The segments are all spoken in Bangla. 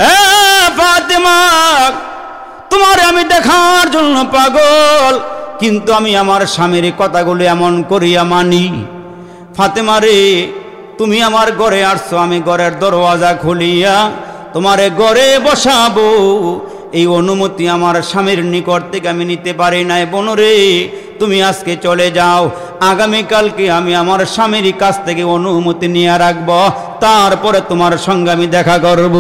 এ ফাতেমা, তোমারে আমি দেখার জন্য পাগল, কিন্তু আমি আমার স্বামীর কথাগুলো এমন করিয়া মানি। ফাতেমা রে, তুমি আমার ঘরে আসছো, আমি ঘরের দরওয়াজা খুলিয়া তোমারে ঘরে বসাবো, এই অনুমতি আমার স্বামীর নিকট থেকে আমি নিতে পারি নাই। বোনরে, তুমি আজকে চলে যাও, আগামীকালকে আমি আমার স্বামীর কাছ থেকে অনুমতি নিয়ে রাখব, তারপরে তোমার সঙ্গে আমি দেখা করব।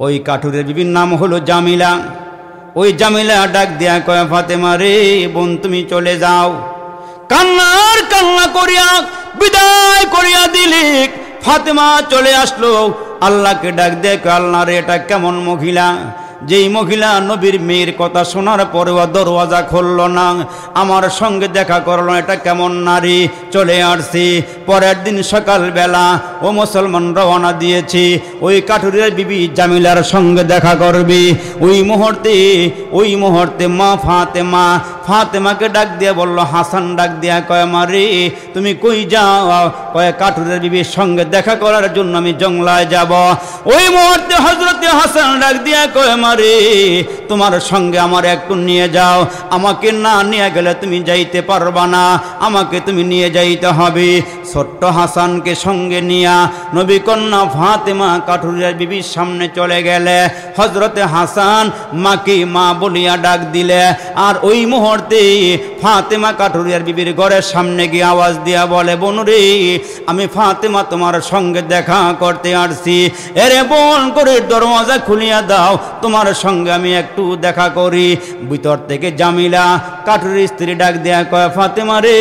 ওই কাঠুরের বিবির নাম হলো জামিলা। ওই জামিলা ডাক দিয়া কয়, ফাতেমা রে বোন, তুমি চলে যাও। কান্না করিয়া বিদায় করিয়া দিলি। ফাতেমা চলে আসলো, আল্লাহকে ডাক দিয়ে কয়, আল্লাহ রে, এটা কেমন মহিলা, যেই মহিলা নবীর মেয়ের কথা শোনার পরেও দরওয়াজা খুলল না, আমার সঙ্গে দেখা করলো, এটা কেমন নারী। চলে আসছি। পরের দিন সকালবেলা ও মুসলমান রওনা দিয়েছি, ওই কাঠুরের বিবি জামিলার সঙ্গে দেখা করবি। ওই মুহূর্তে মা ফাতেমাকে ডাক দিয়ে বলল, হাসান ডাক দিয়া কয়, মা রে তুমি কই যাও? কয়, কাঠুরের বিবির সঙ্গে দেখা করার জন্য আমি জংলায় যাব। ওই মুহূর্তে হযরতে হাসান ডাক দিয়া কয়, মা রে তোমার সঙ্গে আমার একটু নিয়ে যাও, আমাকে না নিয়ে গেলে তুমি যাইতে পারবা না, আমাকে তুমি নিয়ে যাইতে হবে। ছোট্ট হাসানকে সঙ্গে নিয়া নবী কন্যা ফাতেমা কাঠুরিয়ার বিবির সামনে চলে গেলে হযরতে হাসান মাকে মা বলিয়া ডাক দিলে। আর ওই মুহূর্তে ফাতেমা কাঠুরিয়ার বিবির ঘরের সামনে গিয়ে আওয়াজ দিয়া বলে, বোনরে, আমি ফাতেমা তোমার সঙ্গে দেখা করতে আসছি, এরে বোন করে দরওয়াজা খুলিয়া দাও, তোমার সঙ্গে আমি একটু দেখা করি। ভিতর থেকে জামিলা কাঠুরির স্ত্রী ডাক দেয়া কয়, ফাতেমা রে,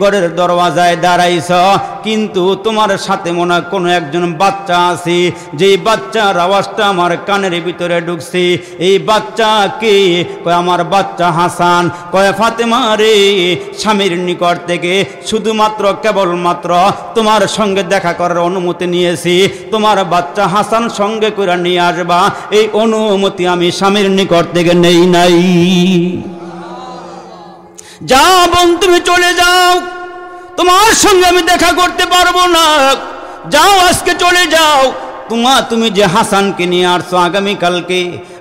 ঘরের দরওয়াজায় দাঁড়াইছ, কিন্তু তোমার সাথে মনে হয় কোনো একজন বাচ্চা আছে, যেই বাচ্চার আওয়াজটা আমার কানের ভিতরে ঢুকছে, এই বাচ্চা কে? কয়, আমার বাচ্চা হাসান। কয়, ফাতেমা রে, স্বামীর নিকট থেকে শুধুমাত্র কেবলমাত্র তোমার সঙ্গে দেখা করার অনুমতি নিয়েছি, তোমার বাচ্চা হাসান সঙ্গে করে নিয়ে আসবা, এই অনুমতি আমি স্বামীর নিকট থেকে নেই নাই। যাও বোন, তুমি চলে যাও, তোমার সঙ্গে আমি দেখা করতে পারবো না, যাও আজকে চলে যাও। তুমি যে হাসানকে নিয়ে আসছো, আগামীকালকে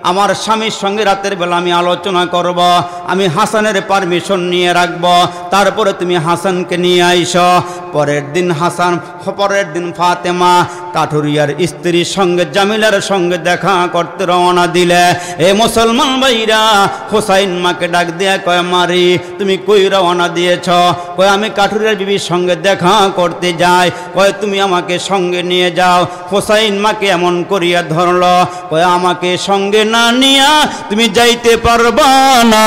আমার স্বামীর সঙ্গে রাতের বেলা আমি আলোচনা করব, আমি হাসানের পারমিশন নিয়ে রাখব, তারপরে তুমি হাসানকে নিয়ে আইসো। পরের দিন ফাতেমা কাঠুরিয়ার স্ত্রীর সঙ্গে জামিলার সঙ্গে দেখা করতে রওনা দিলে। এ মুসলমান ভাইরা, হোসাইন মাকে ডাক দিয়া কয়, মারি তুমি কই রওনা দিয়েছ? কয়, আমি কাঠুরিয়ার বিবির সঙ্গে দেখা করতে যাই। কয়, তুমি আমাকে সঙ্গে নিয়ে যাও। হোসাইন মাকে এমন করিয়া ধরল, কয়, আমাকে সঙ্গে না নিয়া তুমি যাইতে পারবা না,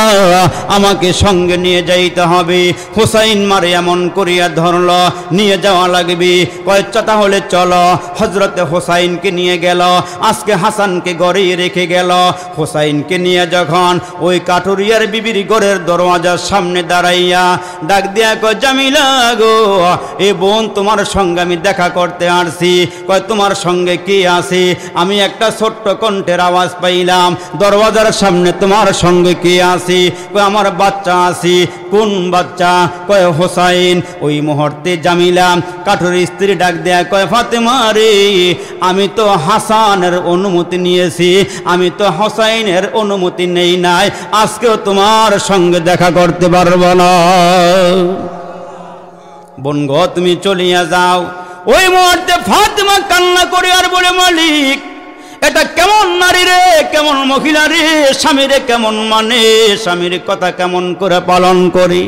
আমাকে সঙ্গে নিয়ে যাইতে হবে। হোসাইন মারে এমন করিয়া ধরল, নিয়ে যাওয়া লাগবে। কয়, তাহলে চলো। হযরতে হোসাইনকে নিয়ে গেল, আজকে হাসানকে ঘরে রেখে গেল। হোসাইনকে নিয়ে যখন ওই কাঠুরিয়ার বিবির ঘরের দরওয়াজার সামনে দাঁড়াইয়া ডাক দিয়া কয়, জামিলা গো, এ বোন তোমার সঙ্গে আমি দেখা করতে আসছি। কয়, তোমার সঙ্গে কে আছে? আমি একটা ছোট্ট কণ্ঠের আওয়াজ পাইলাম দরওয়াজার সামনে, তোমার সঙ্গে কে আছে? কয়, আমার বাচ্চা আছে। কোন বাচ্চা? কয়, হোসাইন। ওই মুহূর্তে জামিলা কাঠুরির স্ত্রী ডাক দেয়া কয়, ফাতেমা রে, আমি তো হাসানের অনুমতি নিয়েছি, আমি তো হোসাইনের অনুমতি নেই নাই, আজকেও তোমার সঙ্গে দেখা করতে পারবো না। বোন গো, তুমি চলিয়া যাও। ওই মুহূর্তে ফাতেমা কান্না করে আর বলে, মালিক, এটা কেমন নারী রে, কেমন মহিলা রে, স্বামীরে কেমন মানে, স্বামীর কথা কেমন করে পালন করি।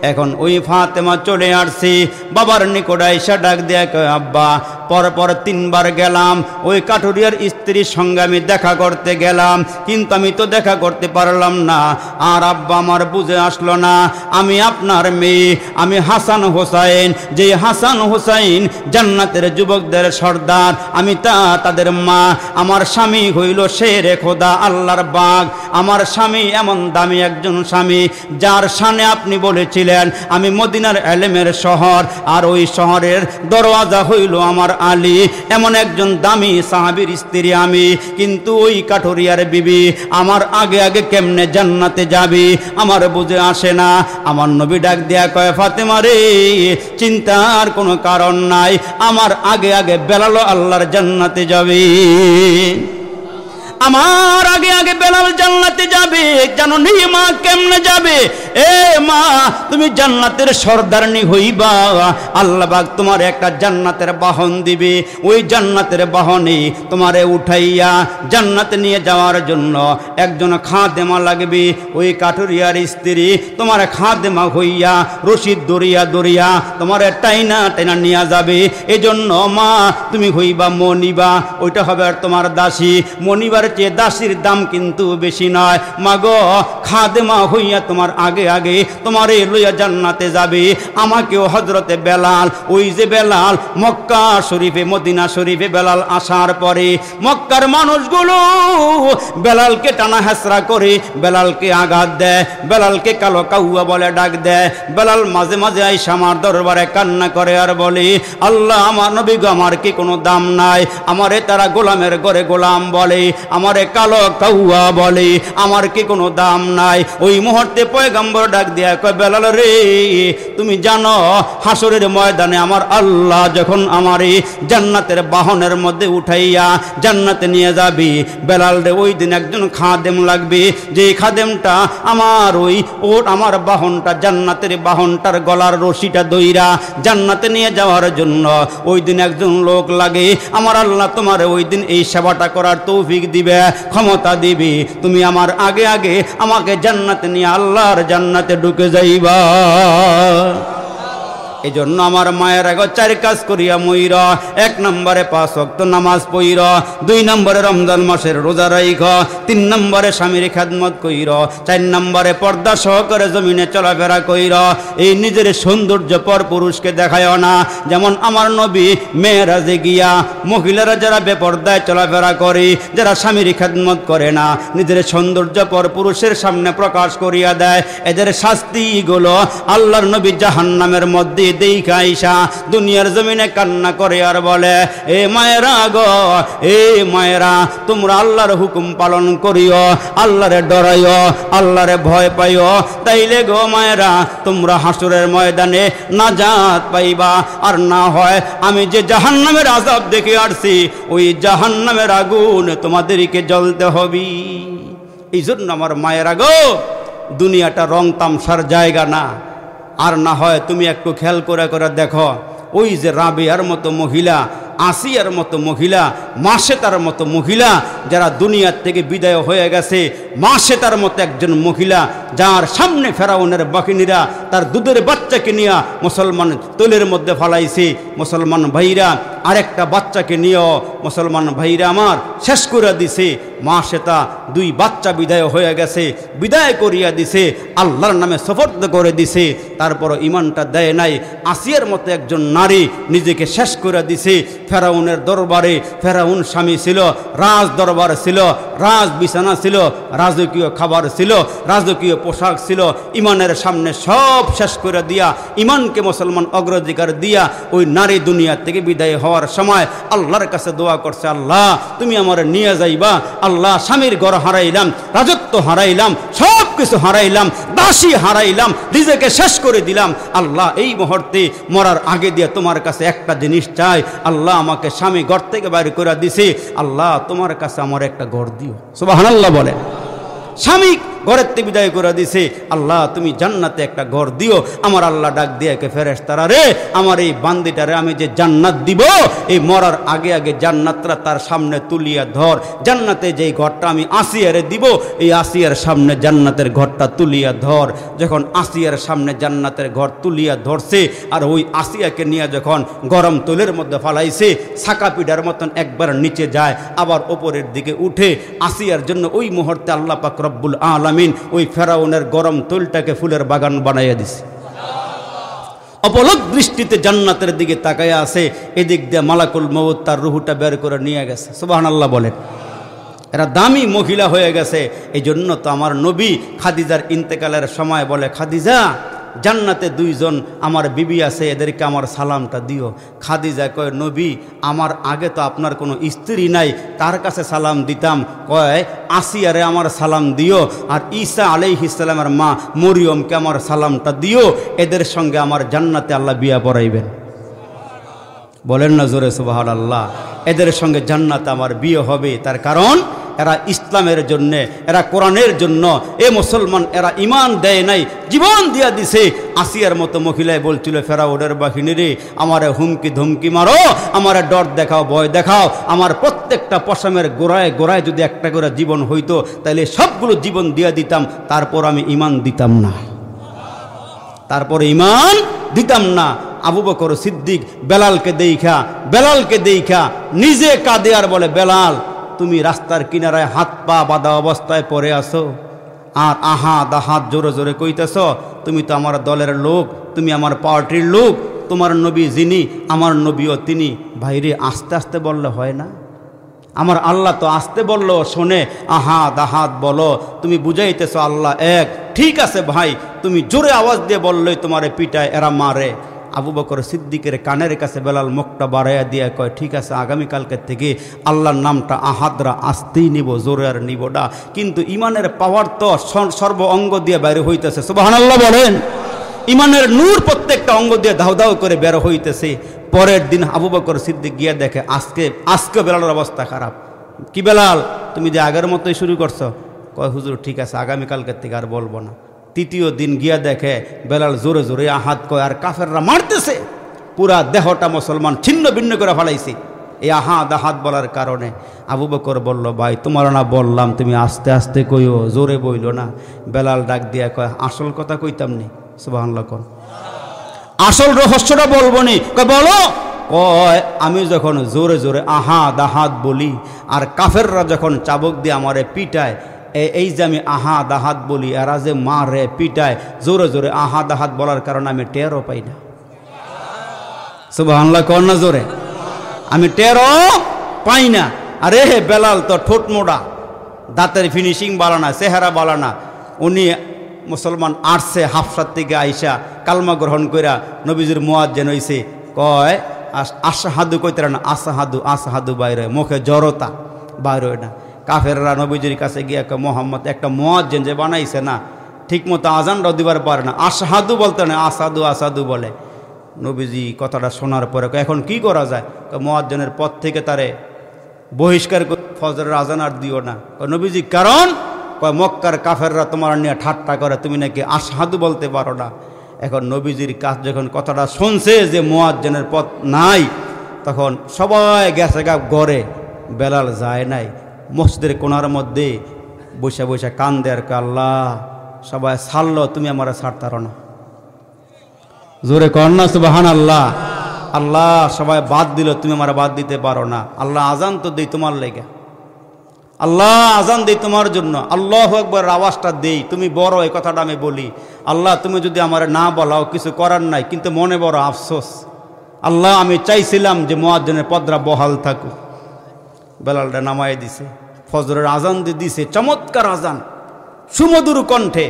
এখন ওই ফাতেমা চলে আসছি, বাবার নিকট আইসা ডাক দেয়া কয়, আব্বা, পর 3 বার গেলাম, ওই কাঠুরিয়ার স্ত্রীর সঙ্গে আমি দেখা করতে গেলাম, কিন্তু আমি তো দেখা করতে পারলাম না। আর আব্বা আমার বুঝে আসলো না, আমি আপনার মেয়ে, আমি হাসান হোসাইন, যে হাসান হোসাইন জান্নাতের যুবকদের সর্দার, আমি তাদের মা। আমার স্বামী হইল শেরে খোদা, আল্লাহর বাগ। আমার স্বামী এমন দামি একজন স্বামী, যার শানে আপনি বলেছিলেন আমি মদিনার এলেমের শহর, আর ওই শহরের দরওয়াজা হইল আমার আলী, এমন একজন দামি সাহাবীর স্ত্রী আমি, কিন্তু ওই কাঠুরিয়ার বিবি আমার আগে আগে কেমনে জান্নাতে যাবে আমার বুঝে আসে না। আমার নবী ডাক দেয়া কয়, ফাতেমা রে, চিন্তার কোনো কারণ নাই, আমার আগে আগে বেলাল আল্লাহর জান্নাতে যাবে। আমার আগে আগে বেলাল জান্নাতে যাবে। জানো নি মা কেমনে যাবে? এ মা, তুমি জান্নাতের সর্দারনি হইবা, আল্লাহ পাক তোমার একটা জান্নাতের বাহন দিবে। ওই জান্নাতের বাহনে তোমারে উঠাইয়া জান্নাতে নিয়ে যাওয়ার জন্য একজন খাদেমা লাগবে। ওই কাঠুরিয়ার স্ত্রী তোমার খাদেমা হইয়া রশিদ দরিয়া দরিয়া তোমারে টাইনা টাইনা নিয়ে যাবে। এজন্য মা তুমি হইবা মনিবা, ওইটা হবে আর তোমার দাসী। মনিবার চেয়ে দাসীর দাম কিন্তু বেশি নয়। মাগো, খাদেমা হইয়া তোমার আগে আগে তোমারে লইয়া জান্নাতে যাবে। আমাকেও হযরতে বেলাল, ওই যে বেলাল মক্কা শরীফে মদিনা শরীফে বেলাল আসার পরে মক্কার মানুষগুলো বেলালকে টানা হেসরা করে, বেলালকে আঘাত দেয়, বেলালকে কালো কাউয়া বলে ডাক দেয়। বেলাল মাঝে মাঝে আইসা আমার দরবারে কান্না করে আর বলে, আল্লাহ আমার নবী গো, আমার কি কোনো দাম নাই? আমারে তারা গোলামের ঘরে গোলাম বলে, আমারে কালো কাউয়া বলে, আমার কি কোনো দাম নাই? ওই মুহূর্তে পয়গম্বর ডাক দিয়া কয়, বেলাল রে, তুমি জানো হাসরের ময়দানে আমার আল্লাহ যখন আমারে জান্নাতের বাহনের মধ্যে উঠাইয়া জান্নাতে নিয়ে যাবে, বেলাল রে ওই দিন একজন খাদেম লাগবে, যে খাদেমটা আমার আমার বাহনটা জান্নাতের বাহনটার গলার রশিটা দইরা জান্নাতে নিয়ে যাওয়ার জন্য ওই দিন একজন লোক লাগে। আমার আল্লাহ তোমার ওই দিন এই সেবাটা করার তৌফিক দিবে, ক্ষমতা দিবে। তুমি আমার আগে আগে আমাকে জান্নাতে নিয়ে আল্লাহর জান্নাতে ঢুকে যাইবা। এই জন্য আমার মায়ের আগে 4 কাজ করিয়া মইর। 1 নম্বরে 5 ওয়াক্ত নামাজ পইর, 2 নম্বরে রমজান মাসের রোজা রাইখ, 3 নম্বরে স্বামীর খেদমত কইর, 4 নম্বরে পর্দা সহকারে জমিনে চলাফেরা কইর। এই নিজের সৌন্দর্য পর পুরুষকে দেখায়ও না। যেমন আমার নবী মেরাজে গিয়া মহিলারা যারা বেপর্দায় চলাফেরা করে, যারা স্বামীর খেদমত করে না, নিজের সৌন্দর্য পর পুরুষের সামনে প্রকাশ করিয়া দেয়, এদের শাস্তিগুলো আল্লাহর নবী জাহান্নামের মধ্যে দেখা আইসা দুনিয়ার জমিনে কান্না করে আর বলে, এ মায়েরা গো, এ মায়েরা, তোমরা আল্লাহর হুকুম পালন করিও, আল্লাহরে ডরাইও, আল্লাহরে ভয় পাইও, তাইলে গো মায়েরা তোমরা হাসরের ময়দানে নাজাত পাইবা। আর না হয় আমি যে জাহান্নামের আযাব দেখে আসছি, ওই জাহান্নামের আগুন তোমাদেরকে জ্বলতে হবে। এই জন্য আমার মায়েরা গো, দুনিয়াটা রং তামসার জায়গা না। আর না হয় তুমি একটু খেয়াল করে করে দেখো, ওই যে রাবিয়ার মতো মহিলা, আসিয়ার মতো মহিলা, মাসেতার মতো মহিলা যারা দুনিয়ার থেকে বিদায় হয়ে গেছে, মাসেতার মতো একজন মহিলা যার সামনে ফেরাউনের বাহিনীরা তার দুধের বাচ্চাকে নিয়ে মুসলমান তৈলের মধ্যে ফালাইছে, মুসলমান ভাইরা আরেকটা বাচ্চাকে নিয়েও মুসলমান ভাইরা আমার শেষ করে দিছে। মাসেতা 2 বাচ্চা বিদায় হয়ে গেছে, বিদায় করিয়া দিছে, আল্লাহর নামে সফর্দ করে দিছে, তারপর ইমানটা দেয় নাই। আসিয়ার মতো একজন নারী নিজেকে শেষ করে দিছে ফেরাউনের দরবারে। ফেরাউন স্বামী ছিল, রাজ দরবার ছিল, রাজ বিছানা ছিল, রাজকীয় খাবার ছিল, রাজকীয় পোশাক ছিল, ইমানের সামনে সব শেষ করে দিয়া, ইমানকে মুসলমান অগ্রাধিকার দিয়া ওই নারী দুনিয়া থেকে বিদায় হওয়ার সময় আল্লাহর কাছে দোয়া করছে, আল্লাহ তুমি আমার নিয়ে যাইবা। আল্লাহ, স্বামীর ঘর হারাইলাম, রাজত্ব হারাইলাম, সব কিছু হারাইলাম, দাসী হারাইলাম, নিজেকে শেষ করে দিলাম। আল্লাহ, এই মুহূর্তে মরার আগে দিয়ে তোমার কাছে একটা জিনিস চাই, আল্লাহ আমাকে স্বামী ঘর থেকে বাইরে করে দিছে, আল্লাহ তোমার কাছে আমার একটা ঘর দিও। সুবহানাল্লাহ বলে। স্বামী ঘরের থেকে বিদায় করে দিছে, আল্লাহ তুমি জান্নাতে একটা ঘর দিও। আমার আল্লাহ ডাক দিয়ে কে ফেরেশতারা, রে আমার এই বান্দিটারে আমি যে জান্নাত দিব, এই মরার আগে আগে জান্নাতরা তার সামনে তুলিয়া ধর। জান্নাতে যেই ঘরটা আমি আসিয়ারে দিব, এই আসিয়ার সামনে জান্নাতের ঘরটা তুলিয়া ধর। যখন আসিয়ার সামনে জান্নাতের ঘর তুলিয়া ধরছে, আর ওই আসিয়াকে নিয়ে যখন গরম তৈলের মধ্যে ফালাইছে, ছাকা পিঠার মতন একবার নিচে যায়, আবার ওপরের দিকে উঠে, আসিয়ার জন্য ওই মুহূর্তে আল্লাহ পাক রব্বুল আলামিন ওই ফেরাউনের গরম তৈলটাকে ফুলের বাগান বানাইয়া দিছে। অপলক দৃষ্টিতে জান্নাতের দিকে তাকায়া আছে, এদিক দিয়ে মালাকুল মউত তার রুহুটা বের করে নিয়ে গেছে। সুবহানাল্লাহ বলেন। এরা দামি মহিলা হয়ে গেছে। এই জন্য তো আমার নবী খাদিজার ইন্তেকালের সময় বলে, খাদিজা জান্নাতে দুইজন আমার বিবি আছে, এদেরকে আমার সালামটা দিও। খাদিজা কয় নবী আমার আগে তো আপনার কোনো স্ত্রী নাই, তার কাছে সালাম দিতাম। কয় আসিয়ারে আমার সালাম দিও, আর ঈসা আলাইহিস সালামের মা মরিয়মকে আমার সালামটা দিও, এদের সঙ্গে আমার জান্নাতে আল্লাহ বিয়া পড়াইবেন। বলেন না জোরে সুবহানাল্লাহ। এদের সঙ্গে জান্নাতে আমার বিয়ে হবে, তার কারণ এরা ইসলামের জন্যে, এরা কোরআনের জন্য, এ মুসলমান এরা ইমান দেয় নাই, জীবন দিয়া দিছে। আসিয়ার মতো মহিলায় বলছিল ফেরাউনের বাহিনী রে, আমারে হুমকি ধমকি মারো, আমারে ডর দেখাও, ভয় দেখাও, আমার প্রত্যেকটা পশমের গোড়ায় গোড়ায় যদি একটা করে জীবন হইতো তাহলে সবগুলো জীবন দিয়া দিতাম, তারপর আমি ইমান দিতাম না, তারপরে ইমান দিতাম না। আবু বকর সিদ্দিক বেলালকে দেইখা নিজে কাঁদে আর বলে, বেলাল তুমি রাস্তার কিনারায় হাত পা বাঁধা অবস্থায় পড়ে আসো আর আহাত আহাত জোরে জোরে কইতেছ, তুমি তো আমার দলের লোক, তুমি আমার পার্টির লোক, তোমার নবী যিনি আমার নবীও তিনি। ভাইরে আস্তে আস্তে বললে হয় না? আমার আল্লাহ তো আসতে বললো, শোনে আহাত আহাত বলো, তুমি বুঝাইতেছ আল্লাহ এক। ঠিক আছে ভাই, তুমি জোরে আওয়াজ দিয়ে বললেই তোমারে পিটায়, এরা মারে। আবু বকর সিদ্দিকের কানের কাছে বেলাল মুখটা বাড়াইয়া দিয়ে কয়, ঠিক আছে আগামীকালকের থেকে আল্লাহর নামটা আহাদরা আসতেই নিব, জোরে আর নিব না। কিন্তু ইমানের পাওয়ার তো সর্ব অঙ্গ দিয়ে বাইরে হইতেছে, সুবহানাল্লাহ বলেন। ইমানের নূর প্রত্যেকটা অঙ্গ দিয়ে দাউ দাউ করে বের হইতেছে। পরের দিন আবু বকর সিদ্দিক গিয়ে দেখে আজকে বেলালের অবস্থা খারাপ। কি বেলাল তুমি যে আগের মতোই শুরু করছো? কয় হুজুর ঠিক আছে আগামীকালকের থেকে আর বলবো না। তৃতীয় দিন গিয়া দেখে বেলাল জোরে জোরে আহাত কয়, আর কাফেররা মারতেছে, পুরা দেহটা মুসলমান ছিন্ন ভিন্ন করে ফেলাইছে এই আহাত আহাত বলার কারণে। আবু বকর বলল, ভাই তোমার না বললাম তুমি আস্তে আস্তে কইও, জোরে বইল না। বেলাল ডাক দিয়া কয়, আসল কথা কইতাম নি, সুবহানাল্লাহ কোন আসল রহস্যটা বলবো নি? কয় বলো। কয় আমি যখন জোরে জোরে আহাত আহাত বলি আর কাফেররা যখন চাবুক দিয়ে আমারে পিটায়, এই যে আমি আহাত আহাত বলি, এরা যে মারে পিটায় জোরে জোরে আহাত আহাত বলার কারণে আমি টেরও পাই না। সুবহানাল্লাহ কোন না জোরে? আমি টেরও পাই না। আরে বেলাল তো ঠোঁট মোড়া, দাঁতের ফিনিশিং বালা না, চেহারা বালা না। উনি মুসলমান আসছে হাফসার থেকে আইসা কালমা গ্রহণ কইরা নবীজির মুয়াজ্জিন হইছে। কয় আশহাদু কইতারা না, আশহাদু আশহাদু বাইরে, মুখে জড়তা বাইরে না। কাফেররা নবীজির কাছে গিয়ে মোহাম্মদ একটা মুয়াজ্জিন যে বানাইছে না, ঠিক মতো আজানটাও দিবার পারে না, আশহাদু বলতে না, আসাদু আসাদু বলে। নবীজি কথাটা শোনার পরে এখন কি করা যায়? মুয়াজ্জিনের পথ থেকে তারে বহিষ্কার করে ফজরের আজান আর দিও না। নবীজি কারণ? কয় মক্কার কাফেররা তোমার নিয়ে ঠাট্টা করে, তুমি নাকি আশহাদু বলতে পারো না। এখন নবীজির কাছ যখন কথাটা শুনছে যে মুয়াজ্জিনের পথ নাই, তখন সবাই গেছে গা ঘরে, বেলাল যায় নাই। মসজিদের কোনার মধ্যে বসে বসে কান্দে আর আল্লাহ সবাই ছাড়লো, তুমি আমার ছাড়তারো না। জোরে কর না সুবহানাল্লাহ। আল্লাহ সবাই বাদ দিল, তুমি আমার বাদ দিতে পারো না। আল্লাহ আজান তো দেই তোমার লেগে, আল্লাহ আজান দেই তোমার জন্য, আল্লাহু আকবার আওয়াজটা দেই, তুমি বড়, এই কথাটা আমি বলি। আল্লাহ তুমি যদি আমার না বলাও কিছু করার নাই, কিন্তু মনে বড় আফসোস। আল্লাহ আমি চাইছিলাম যে মুয়াজ্জিনের পদরা বহাল থাকুক। বেলালটা নামাই দিছে, ফজরের আজান দিয়ে দিছে, চমৎকার আজান, সুমধুর কণ্ঠে।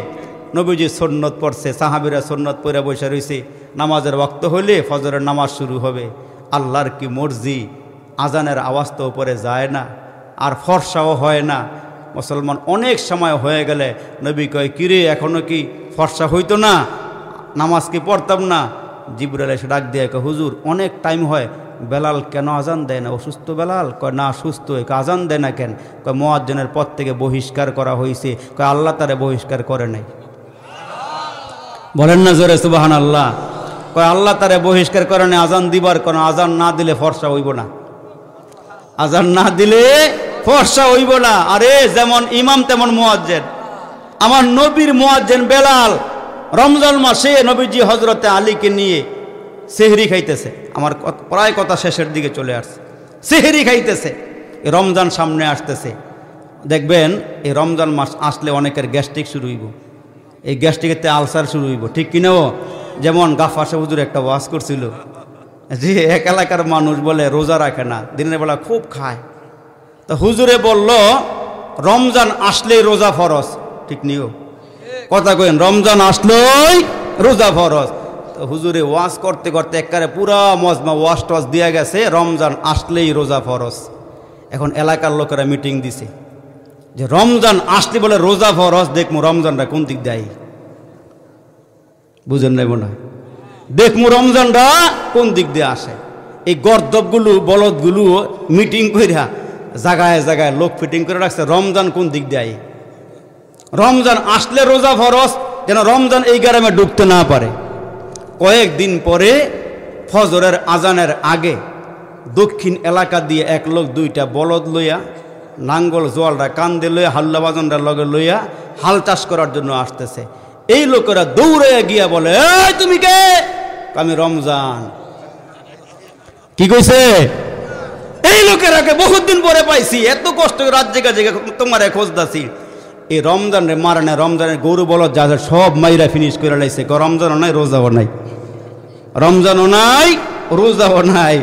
নবীজি সুন্নত পড়ছে, সাহাবীরা সুন্নত পড়ে বসে রয়েছে। নামাজের ওয়াক্ত হইলে ফজরের নামাজ শুরু হবে। আল্লাহর কি মর্জি, আজানের আওয়াজ তো উপরে যায় না, আর ফর্সাও হয় না। মুসলমান অনেক সময় হয়ে গেলে নবী কয়, কিরে এখনো কি ফর্সা হইতো না, নামাজ কি পড়তাম না? জিবরাইল এসে ডাক দিয়ে কয়, হুজুর অনেক টাইম হয়, বেলাল কেন আজান দেয় না? অসুস্থ বেলাল? কয় না সুস্থ। আজান দেয় না কেন? কয় মুয়াজ্জিনের পথ থেকে বহিষ্কার করা হয়েছে। কয় আল্লাহ তারে বহিষ্কার করে নাই। বলেন না জোরে সুবহানাল্লাহ। কয় আল্লাহ তারে বহিষ্কার করে নাই, আজান দিবার কোন, আজান না দিলে ফর্সা হইব না, আজান না দিলে ফর্সা হইব না। আরে যেমন ইমাম তেমন মুয়াজ্জিন। আমার নবীর মুয়াজ্জিন বেলাল রমজান মাসে নবীজি হজরতে আলীকে নিয়ে সেহরি খাইতেছে। আমার প্রায় কথা শেষের দিকে চলে আসছে। সেহরি খাইতেছে, এই রমজান সামনে আসতেছে। দেখবেন এই রমজান মাস আসলে অনেকের গ্যাস্ট্রিক শুরু হইব, এই গ্যাস্ট্রিকেতে আলসার শুরু হইব, ঠিক কিনাও? যেমন গাফাসা হুজুর একটা ওয়াজ করছিল যে এক এলাকার মানুষ বলে রোজা রাখে না, দিনের বেলা খুব খায়। তো হুজুরে বলল রমজান আসলেই রোজা ফরজ, ঠিক নিও? কথা কইন, রমজান আসলেই রোজা ফরজ। তো হুজুরে ওয়াজ করতে করতে একবারে পুরা মজমা ওয়াজ টজ দিয়ে গেছে, রমজান আসলেই রোজা ফরজ। এখন এলাকার লোকেরা মিটিং দিছে যে রমজান আসলে বলে রোজা ফরজ, দেখমু রমজানটা কোন দিক দেয়, বুঝেন নাই মনে হয়, দেখমু রমজানটা কোন দিক দিয়ে আসে। এই গর্দবগুলো বলদগুলো মিটিং কইরা জায়গায় জায়গায় লোক ফিটিং করে রাখছে রমজান কোন দিক দেয়, রমজান আসলে রোজা ফরজ, যেন রমজান এই গ্রামে ঢুকতে না পারে। কয়েকদিন পরে ফজরের আজানের আগে দক্ষিণ এলাকা দিয়ে এক লোক দুইটা বলদ লইয়া, নাঙ্গল জোয়ালটা কান্দে লইয়া, হাল্লা বাজনটা লগে লইয়া হাল চাষ করার জন্য আসতেছে। এই লোকেরা দৌড়ে গিয়া বলে, এই তুমি কে? আমি রমজান। কি কইছে? এই লোকেরাকে বহুত দিন পরে পাইছি, এত কষ্ট করে রাত জেগে জেগে তোমার খোঁজদাছি। এই রমজান রে মারে না, রমজানের গরু বলদ যা সব মাইরা ফিনিশ করে লাইছে। রমজানও নাই, রোজাও নাই, রমজানও নাই, রোজাও নাই।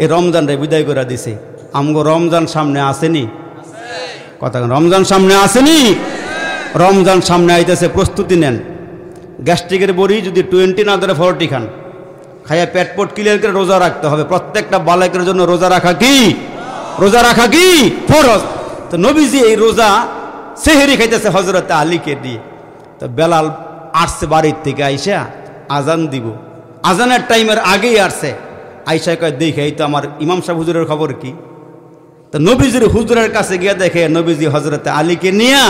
এই রমজান রে বিদায় করে দিছে। আমগো রমজান সামনে আসেনি, কথা রমজান সামনে আসেনি, রমজান সামনে আইতেছে, প্রস্তুতি নেন। গ্যাস্ট্রিকের বড়ি যদি 20 না ধরে 40 খান, খাইয়া পেটপট ক্লিয়ার করে রোজা রাখতে হবে। প্রত্যেকটা বালকের জন্য রোজা রাখা কি? রোজা রাখা কি ফরজ। তো নবীজি এই রোজা সেহরি খাইতেছে হযরত আলীকে দিয়ে। তো বেলাল আসছে বাড়ির থেকে, আইসা আজান দিব, আজানের টাইমের আগেই আসছে। আইসা কয় দেখে এই তো আমার ইমাম সাহেব হুজুরের খবর কি। তো নবীজির হুজুরের কাছে গিয়ে দেখে নবীজি হযরত আলীকে নিয়ে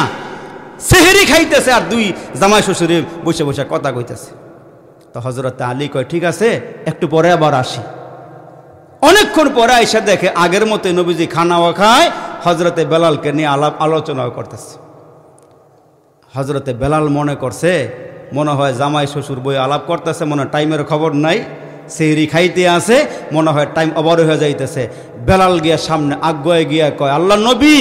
সেহরি খাইতেছে, আর দুই জামাই শ্বশুরে বসে বসে কথা কইতেছে। তো হযরত আলী কয় ঠিক আছে, একটু পরে আবার আসি। অনেকক্ষণ পরে আইসা দেখে আগের মতো নবীজি খানাও খায়, হযরতে বেলালকে নিয়ে আলোচনাও করতেছে। হযরতে বেলাল মনে করছে মনে হয় জামাই শ্বশুর বই আলাপ করতেছে, মনে হয় টাইমের খবর নাই, সেহরি খাইতে আছে, মনে হয় টাইম ওভার হয়ে যাইতেছে। বেলাল গিয়া সামনে আগুয়ে গিয়া কয়, আল্লাহ নবী,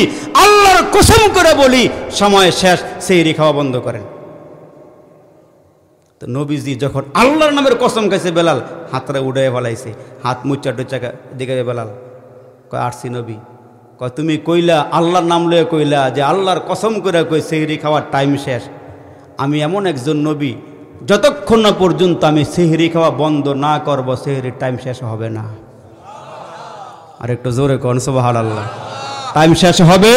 আল্লাহর কসম করে বলি সময় শেষ, সেহরি খাওয়া বন্ধ করেন। তো নবীজি যখন আল্লাহর নামের কসম খাইছে, বেলাল হাতটা উড়ে ফেলাইছে, হাত মুচ্চা টুচ্চা দিকে। বেলাল কয় আসছি নবী। কয় তুমি কইলা, আল্লাহর নাম লয়ে কইলা যে আল্লাহর কসম করে কই সেহরি খাওয়ার টাইম শেষ। আমি এমন একজন নবী, যতক্ষণ না পর্যন্ত আমি সেহরি খাওয়া বন্ধ না করব, সেহরির টাইম শেষ হবে না। আর একটু জোরে কোন সুবহানাল্লাহ। টাইম শেষ হবে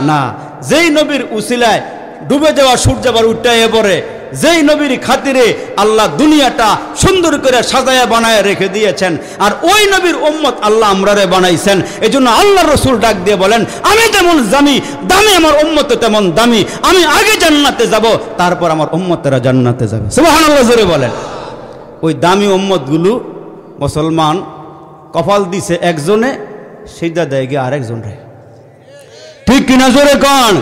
না। যেই নবীর উসিলায় ডুবে যাওয়া সূর্য আবার উঠে পড়ে, যেই নবীর খাতিরে আল্লাহ দুনিয়াটা সুন্দর করে সাজায়া বানায় রেখে দিয়েছেন, আর ওই নবীর উম্মত আল্লাহ আমরারে বানাইছেন। এই জন্য আল্লাহ রসুল ডাক দিয়ে বলেন, আমি যেমন দামি আমার উম্মত তেমন দামি, আমি আগে জান্নাতে যাব, তারপর আমার উম্মতেরা জান্নাতে যাবে। সুবহানাল্লাহ জোরে বলেন। ওই দামি উম্মতগুলো মুসলমান কপাল দিছে একজনে, সিজদা দেয় গিয়ে আরেকজন রে। ঠিক কিনা জোরে কন?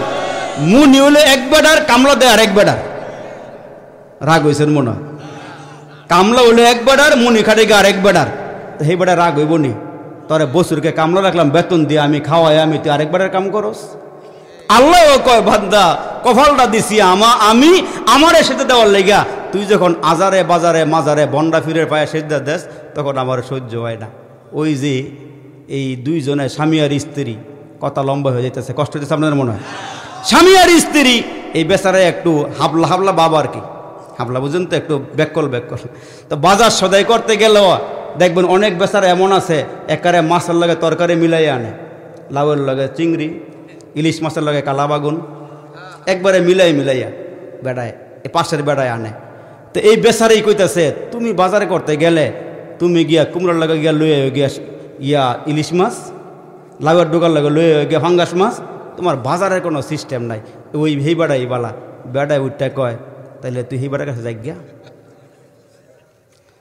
মুনি হলে এক বেডার, কামলা দেয় আরেক বেডার। রাগ হয়েছেন মনে হয়? কামলা হলে এক বেডার, মুনি খাটে গিয়ে আরেক বেডার। তো সেই বেডার রাগ হইব নি? তোরে বছরকে কামলা রাখলাম, বেতন দিয়ে আমি খাওয়াই, আমি তুই আরেক বেডার কাম করস? আল্লাহ কয়, বান্দা কপালটা দিছি আমি আমারে সেটা দেওয়ার লেগা, তুই যখন আজারে বাজারে মাজারে বন্ডা ফিরে পায়ে সেজদা দেস, তখন আমার সহ্য হয় না। ওই যে এই দুইজনে স্বামী আর স্ত্রী, কথা লম্বা হয়ে যেতেছে, কষ্ট হইতেছে আপনাদের মনে হয়? স্বামী আর স্ত্রী, এই বেচারায় একটু হাবলা হাবলা বাবা আর কি, হাবলা বুঝেন তো, একটু ব্যাকল। তো বাজার সদাই করতে গেলেও দেখবেন অনেক বেচারা এমন আছে, একারে মাছের লগে তরকারি মিলাই আনে, লাউয়ের লগে চিংড়ি, ইলিশ মাছের লগে কালা বাগুন, একবারে মিলাইয়া বেড়ায়, এই পাশের বেড়ায় আনে। তো এই বেচারাই কইতেছে, তুমি বাজারে করতে গেলে তুমি গিয়া কুমড়ার লগে গিয়া লইয়া গিয়া ইলিশ মাছ, লাউয়ের ডোকার লগে লইয়া গিয়া ফাঙ্গাস মাছ, তোমার বাজারের কোনো সিস্টেম নাই। ওই হেই বেড়াই বালা বেড়ায় উঠটা কয়, তাইলে তুই হেই বেড়ার কাছে যাই গিয়া,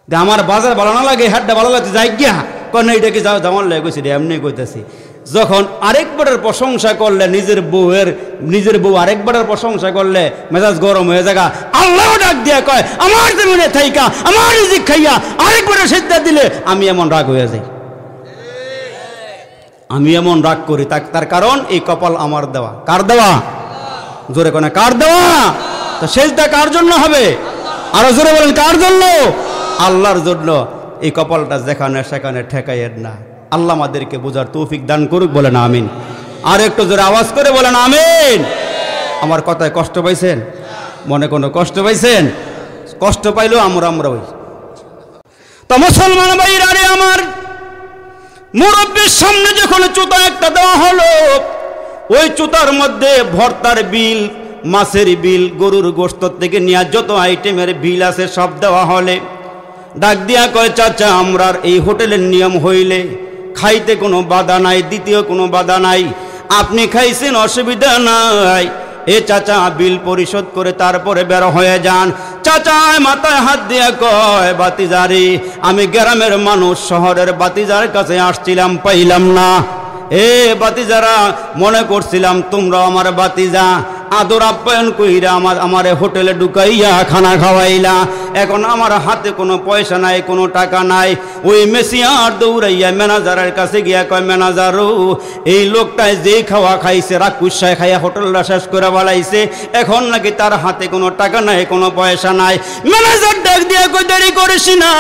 আমার বাজার ভালো না লাগে, হাটটা ভালো লাগছে, যাই গিয়া কয় না, এটাকে যাও জামার লাগে কইছি রে, এমনি কইতেছি। যখন আরেকবারের প্রশংসা করলে, নিজের বউ আরেকবারের প্রশংসা করলে মেজাজ গরম হয়ে যাগা। আল্লাহ ডাক দিয়া কয়, আমার জমিনে থাইকা আমার রিজিক খাইয়া আরেকবারের সিজদা দিলে আমি এমন রাগ হয়ে যাই, আমি এমন রাগ করি, তার কারণ এই কপাল আমার দেওয়া। কার দেওয়া? জোরে কোনে কার দেওয়া? তো সিজদা কার জন্য হবে? আরো জোরে বলেন, কার জন্য? আল্লাহর জন্য। এই কপালটা যেখানে সেখানে ঠেকাইয়ের না। আল্লাহ আমাদেরকে বোঝার তৌফিক দান করুক, বলেন আমিন। আর একটু জোরে আওয়াজ করে বলেন আমিন। আমার কথায় কষ্ট পাইছেন? মনে কোনো কষ্ট পাইছেন? কষ্ট পাইলেও আমরা ওই। তো মুসলমান ভাইরা রে আমার, মুরব্বির সামনে যখন চুতা একটা দেওয়া হলো, ওই চুতার মধ্যে ভর্তার বিল, মাছের বিল, গরুর গোশত থেকে নিয়ে যত আইটেমের বিল আছে সব দেওয়া হলে ডাক দিয়া কয়, চাচা আমরার এই হোটেলের নিয়ম হইলে খাইতে কোনো বাধা নাই, দ্বিতীয় কোনো বাধা নাই, আপনি খাইছেন অসুবিধা নাই, এ চাচা বিল পরিশোধ করে তারপরে বের হয়ে যান। চাচা মাথায় হাত দিয়া কয়, বাতিজারি আমি গ্রামের মানুষ, শহরের বাতিজার কাছে আসছিলাম, পাইলাম না। এ বাতিজারা, মনে করছিলাম তোমরা আমার বাতিজা, আদর আপ্যায়ন কইরা আমারে হোটেলে ঢুকাইয়া খানা খাওয়াইলা, এখন আমার হাতে কোনো পয়সা নাই, কোনো টাকা নাই। ওই মেসিয়ার দৌড়াইয়া ম্যানেজারের কাছে গিয়া কয়, ম্যানেজারও এই লোকটায় যেই খাওয়া খাইছে রাক্ষুসায় খাইয়া হোটেলটা শেষ করে বালাইছে, এখন নাকি তার হাতে কোনো টাকা নাই, কোনো পয়সা নাই। ম্যানেজার ডাক দিয়া কই, দেরি করিস না,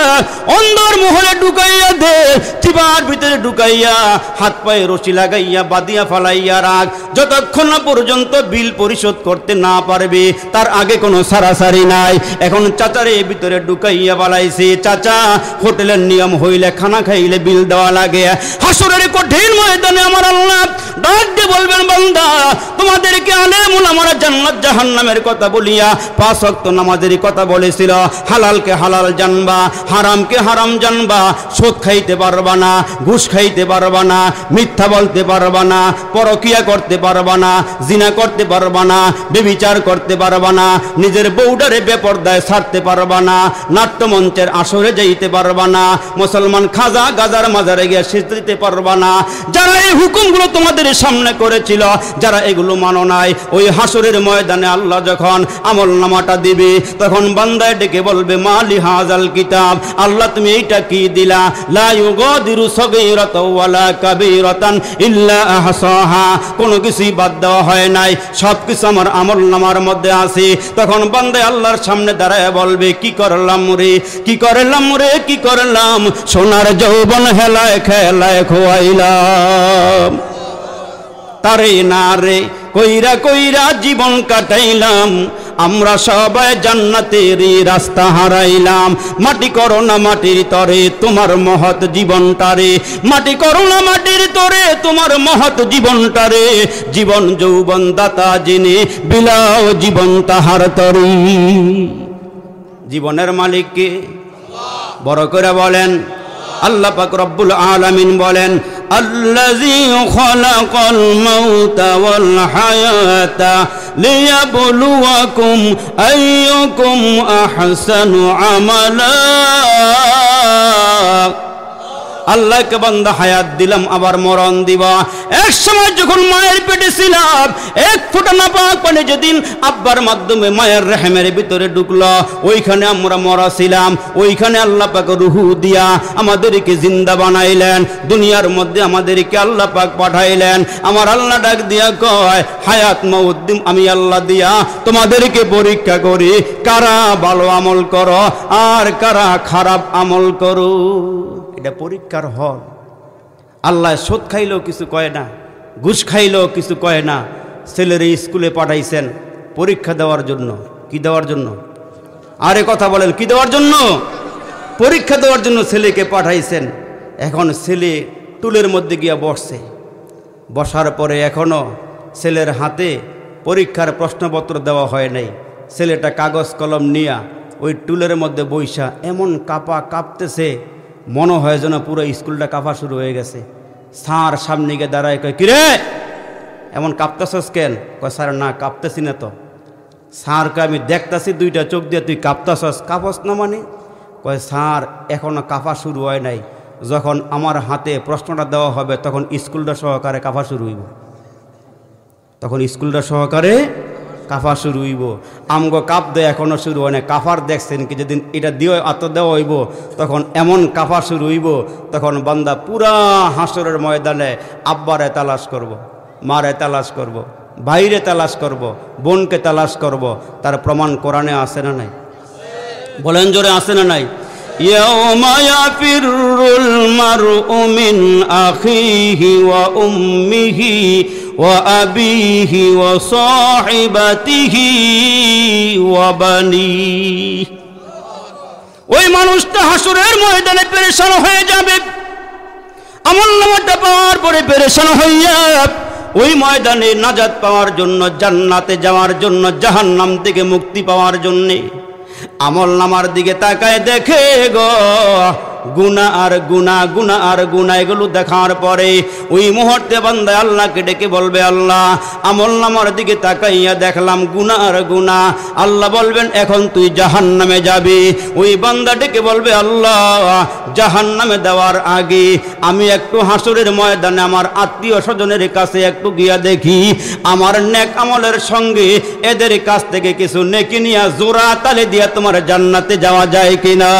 অন্দর মহলে ঢুকাইয়া দে, চিবার ভিতরে ঢুকাইয়া হাত পায়ে রশি লাগাইয়া বাদিয়া ফালাইয়া রাখ, যতক্ষণ না পর্যন্ত বিল পরিশোধ করতে না পারবে তার আগে কোনো সারাসারি নাই। এখন চাচারে ভিতরে ঢুকাইয়া বালাইছে। চাচা হোটেলের নিয়ম হইলে খানা খাইলে বিল দেওয়া লাগে। হাসরের কঠিন ময়দানে আমার আল্লাহ ডাক দিয়ে বলবেন, বান্দা তোমাদেরকে আলেম উলামারা জান্নাত জাহান্নামের কথা বলিয়া 5 ওয়াক্ত নামাজের কথা বলেছিল, হালালকে হালাল জানবা, হারামকে হারাম জানবা, সুদ খাইতে পারবা না, ঘুষ খাইতে পারবা না, মিথ্যা বলতে পারবা না, পরকিয়া করতে পারবা না, জিনা করতে পারবা না, বেবিচার করতে পারবা না, নিজের বউডারে বেপরদায় ছাড়তে পারবা না, নাট্যমঞ্চের আসরে যাইতে পারবা না, মুসলমান খাজা গাজার মাজারে গিয়ে সিজদা দিতে পারবা না। যারা এই হুকুমগুলো তোমাদের সামনে করেছিল, যারা এগুলো মানো নাই, ওই হাসরের ময়দানে আল্লাহ যখন আমলনামাটা দিবে তখন বান্দায় ডেকে বলবে, মালি হাজাল কিতাব, আল্লাহ তুমি এইটা কি দিলা, লা ইউগাদিরু সগীরাতাও ওয়ালা কাবীরাতান ইল্লা আহসাহা, কোনো কিছুই বাদ দেওয়া হয় নাই, সব কিছু আমার আমলনামার মধ্যে আছে। তখন বান্দা আল্লাহর সামনে দাঁড়ায় বলবে, কি করলাম রে, কি করলাম রে, কি করলাম, সোনার যৌবন হেলায় খেলায় খোয়াইলাম, তারে না রে কইরা কইরা জীবন কাটাইলাম, আমরা সবাই জান্নাতেরই রাস্তা হারাইলাম। মাটি করো না মাটির তরে তোমার মহৎ জীবনটারে, মাটি করো না মাটির তরে তোমার মহৎ জীবনটারে, জীবন যৌবন দাতা জেনে বিলাও জীবন তাহার তরে। জীবনের মালিক কে? বড় করে বলেন। আল্লাহ পাক রব্বুল আলামিন বলেন, আল্লাযী খালাকাল মাউতা ওয়াল হায়াতা লিয়াবলুয়াকুম আইয়ুকুম আহসানু আমালা। আল্লাহকে বান্দা হায়াত দিলাম, আবার মরণ দিবা। এক সময় যখন মায়ের পেটে ছিলাম, এক ফোঁটা নাপাক পানি যেদিন আব্বার মাধ্যমে মায়ের রেহেমের ভিতরে ঢুকলো, ওইখানে আমরা মরা ছিলাম, ওইখানে আল্লাহ পাক রুহু দিয়া আমাদেরকে জিন্দা বানাইলেন, দুনিয়ার মধ্যে আমাদেরকে আল্লাহ পাক পাঠাইলেন। আমার আল্লাহ ডাক দিয়া কয়, হায়াত মউত আমি আল্লাহ দিয়া তোমাদেরকে পরীক্ষা করি, কারা ভালো আমল করো আর কারা খারাপ আমল করো। এটা পরীক্ষার হল। আল্লাহ সুদ খাইলেও কিছু কয় না, ঘুষ খাইলেও কিছু কয় না। ছেলেরে স্কুলে পাঠাইছেন পরীক্ষা দেওয়ার জন্য। কি দেওয়ার জন্য? আরে কথা বলেন, কি দেওয়ার জন্য? পরীক্ষা দেওয়ার জন্য ছেলেকে পাঠাইছেন। এখন ছেলে টুলের মধ্যে গিয়া বসছে, বসার পরে এখনো ছেলের হাতে পরীক্ষার প্রশ্নপত্র দেওয়া হয় নাই। ছেলেটা কাগজ কলম নিয়া ওই টুলের মধ্যে বইসা এমন কাঁপতেছে, মনে হয় যেন পুরো স্কুলটা কাঁপা শুরু হয়ে গেছে। স্যার সামনে গিয়ে দাঁড়ায়, কয় কিরে এমন কাঁপতেছস কেন? কয় স্যার না কাঁপতেছি না তো। স্যারকে আমি দেখতেছি দুইটা চোখ দিয়ে, তুই কাঁপতেছস? কাঁপস না মানে? কয় স্যার এখনো কাঁপা শুরু হয় নাই, যখন আমার হাতে প্রশ্নটা দেওয়া হবে তখন স্কুলটা সহকারে কাঁপা শুরু হইব, তখন স্কুলটা সহকারে কাফা শুরু হইব। আমগো কাপ দেয় এখনো শুরু হয় না, কাফার দেখছেন কি যেদিন এটা দিয়ে আত দেওয়া হইব তখন এমন কাফা শুরু হইব, তখন বান্দা পুরা হাসরের ময়দানে আব্বারে তালাশ করব, মারে তালাশ করব, ভাইরে তালাশ করব, বোনকে তালাশ করব। তার প্রমাণ কোরআনে আছে না নাই? বলেন জোরে, আছে না নাই? ইয়াউমা ইয়াফিরুল মারউ মিন আখিহি ওয়া উম্মিহি ওয়া আবিহি ওয়া সাহিবাতিহি ওয়া বানিহি। ওই মানুষটা হাসরের ময়দানে পেরেশান হয়ে যাবে। আমলনামাটা পাওয়ার পরে পেরেশান হইয়া ওই ময়দানে নাজাত পাওয়ার জন্য, জান্নাতে যাওয়ার জন্য, জাহান্নাম থেকে মুক্তি পাওয়ার জন্যে আমলনামার দিকে তাকায় দেখে গো গুনাহ আর গুনাহ, গুনাহ আর গুনাহ। এগুলো দেখার পরে ওই মুহূর্তে বান্দা আল্লাহকে ডেকে বলবে, আল্লাহ আমলনামার দিকে তাকাইয়া দেখলাম গুনাহ আর গুনাহ। আল্লাহ বলবেন এখন তুই জাহান্নামে যাবি। ওই বান্দা ডেকে বলবে, আল্লাহ জাহান্নামে দেওয়ার আগে আমি একটু হাসরের ময়দানে আমার আত্মীয় স্বজনের কাছে একটু গিয়া দেখি আমার নেক আমলের সঙ্গে এদের কাছ থেকে কিছু নেকি নিয়া জোড়া তালে দিয়া তোমার জান্নাতে যাওয়া যায় কিনা।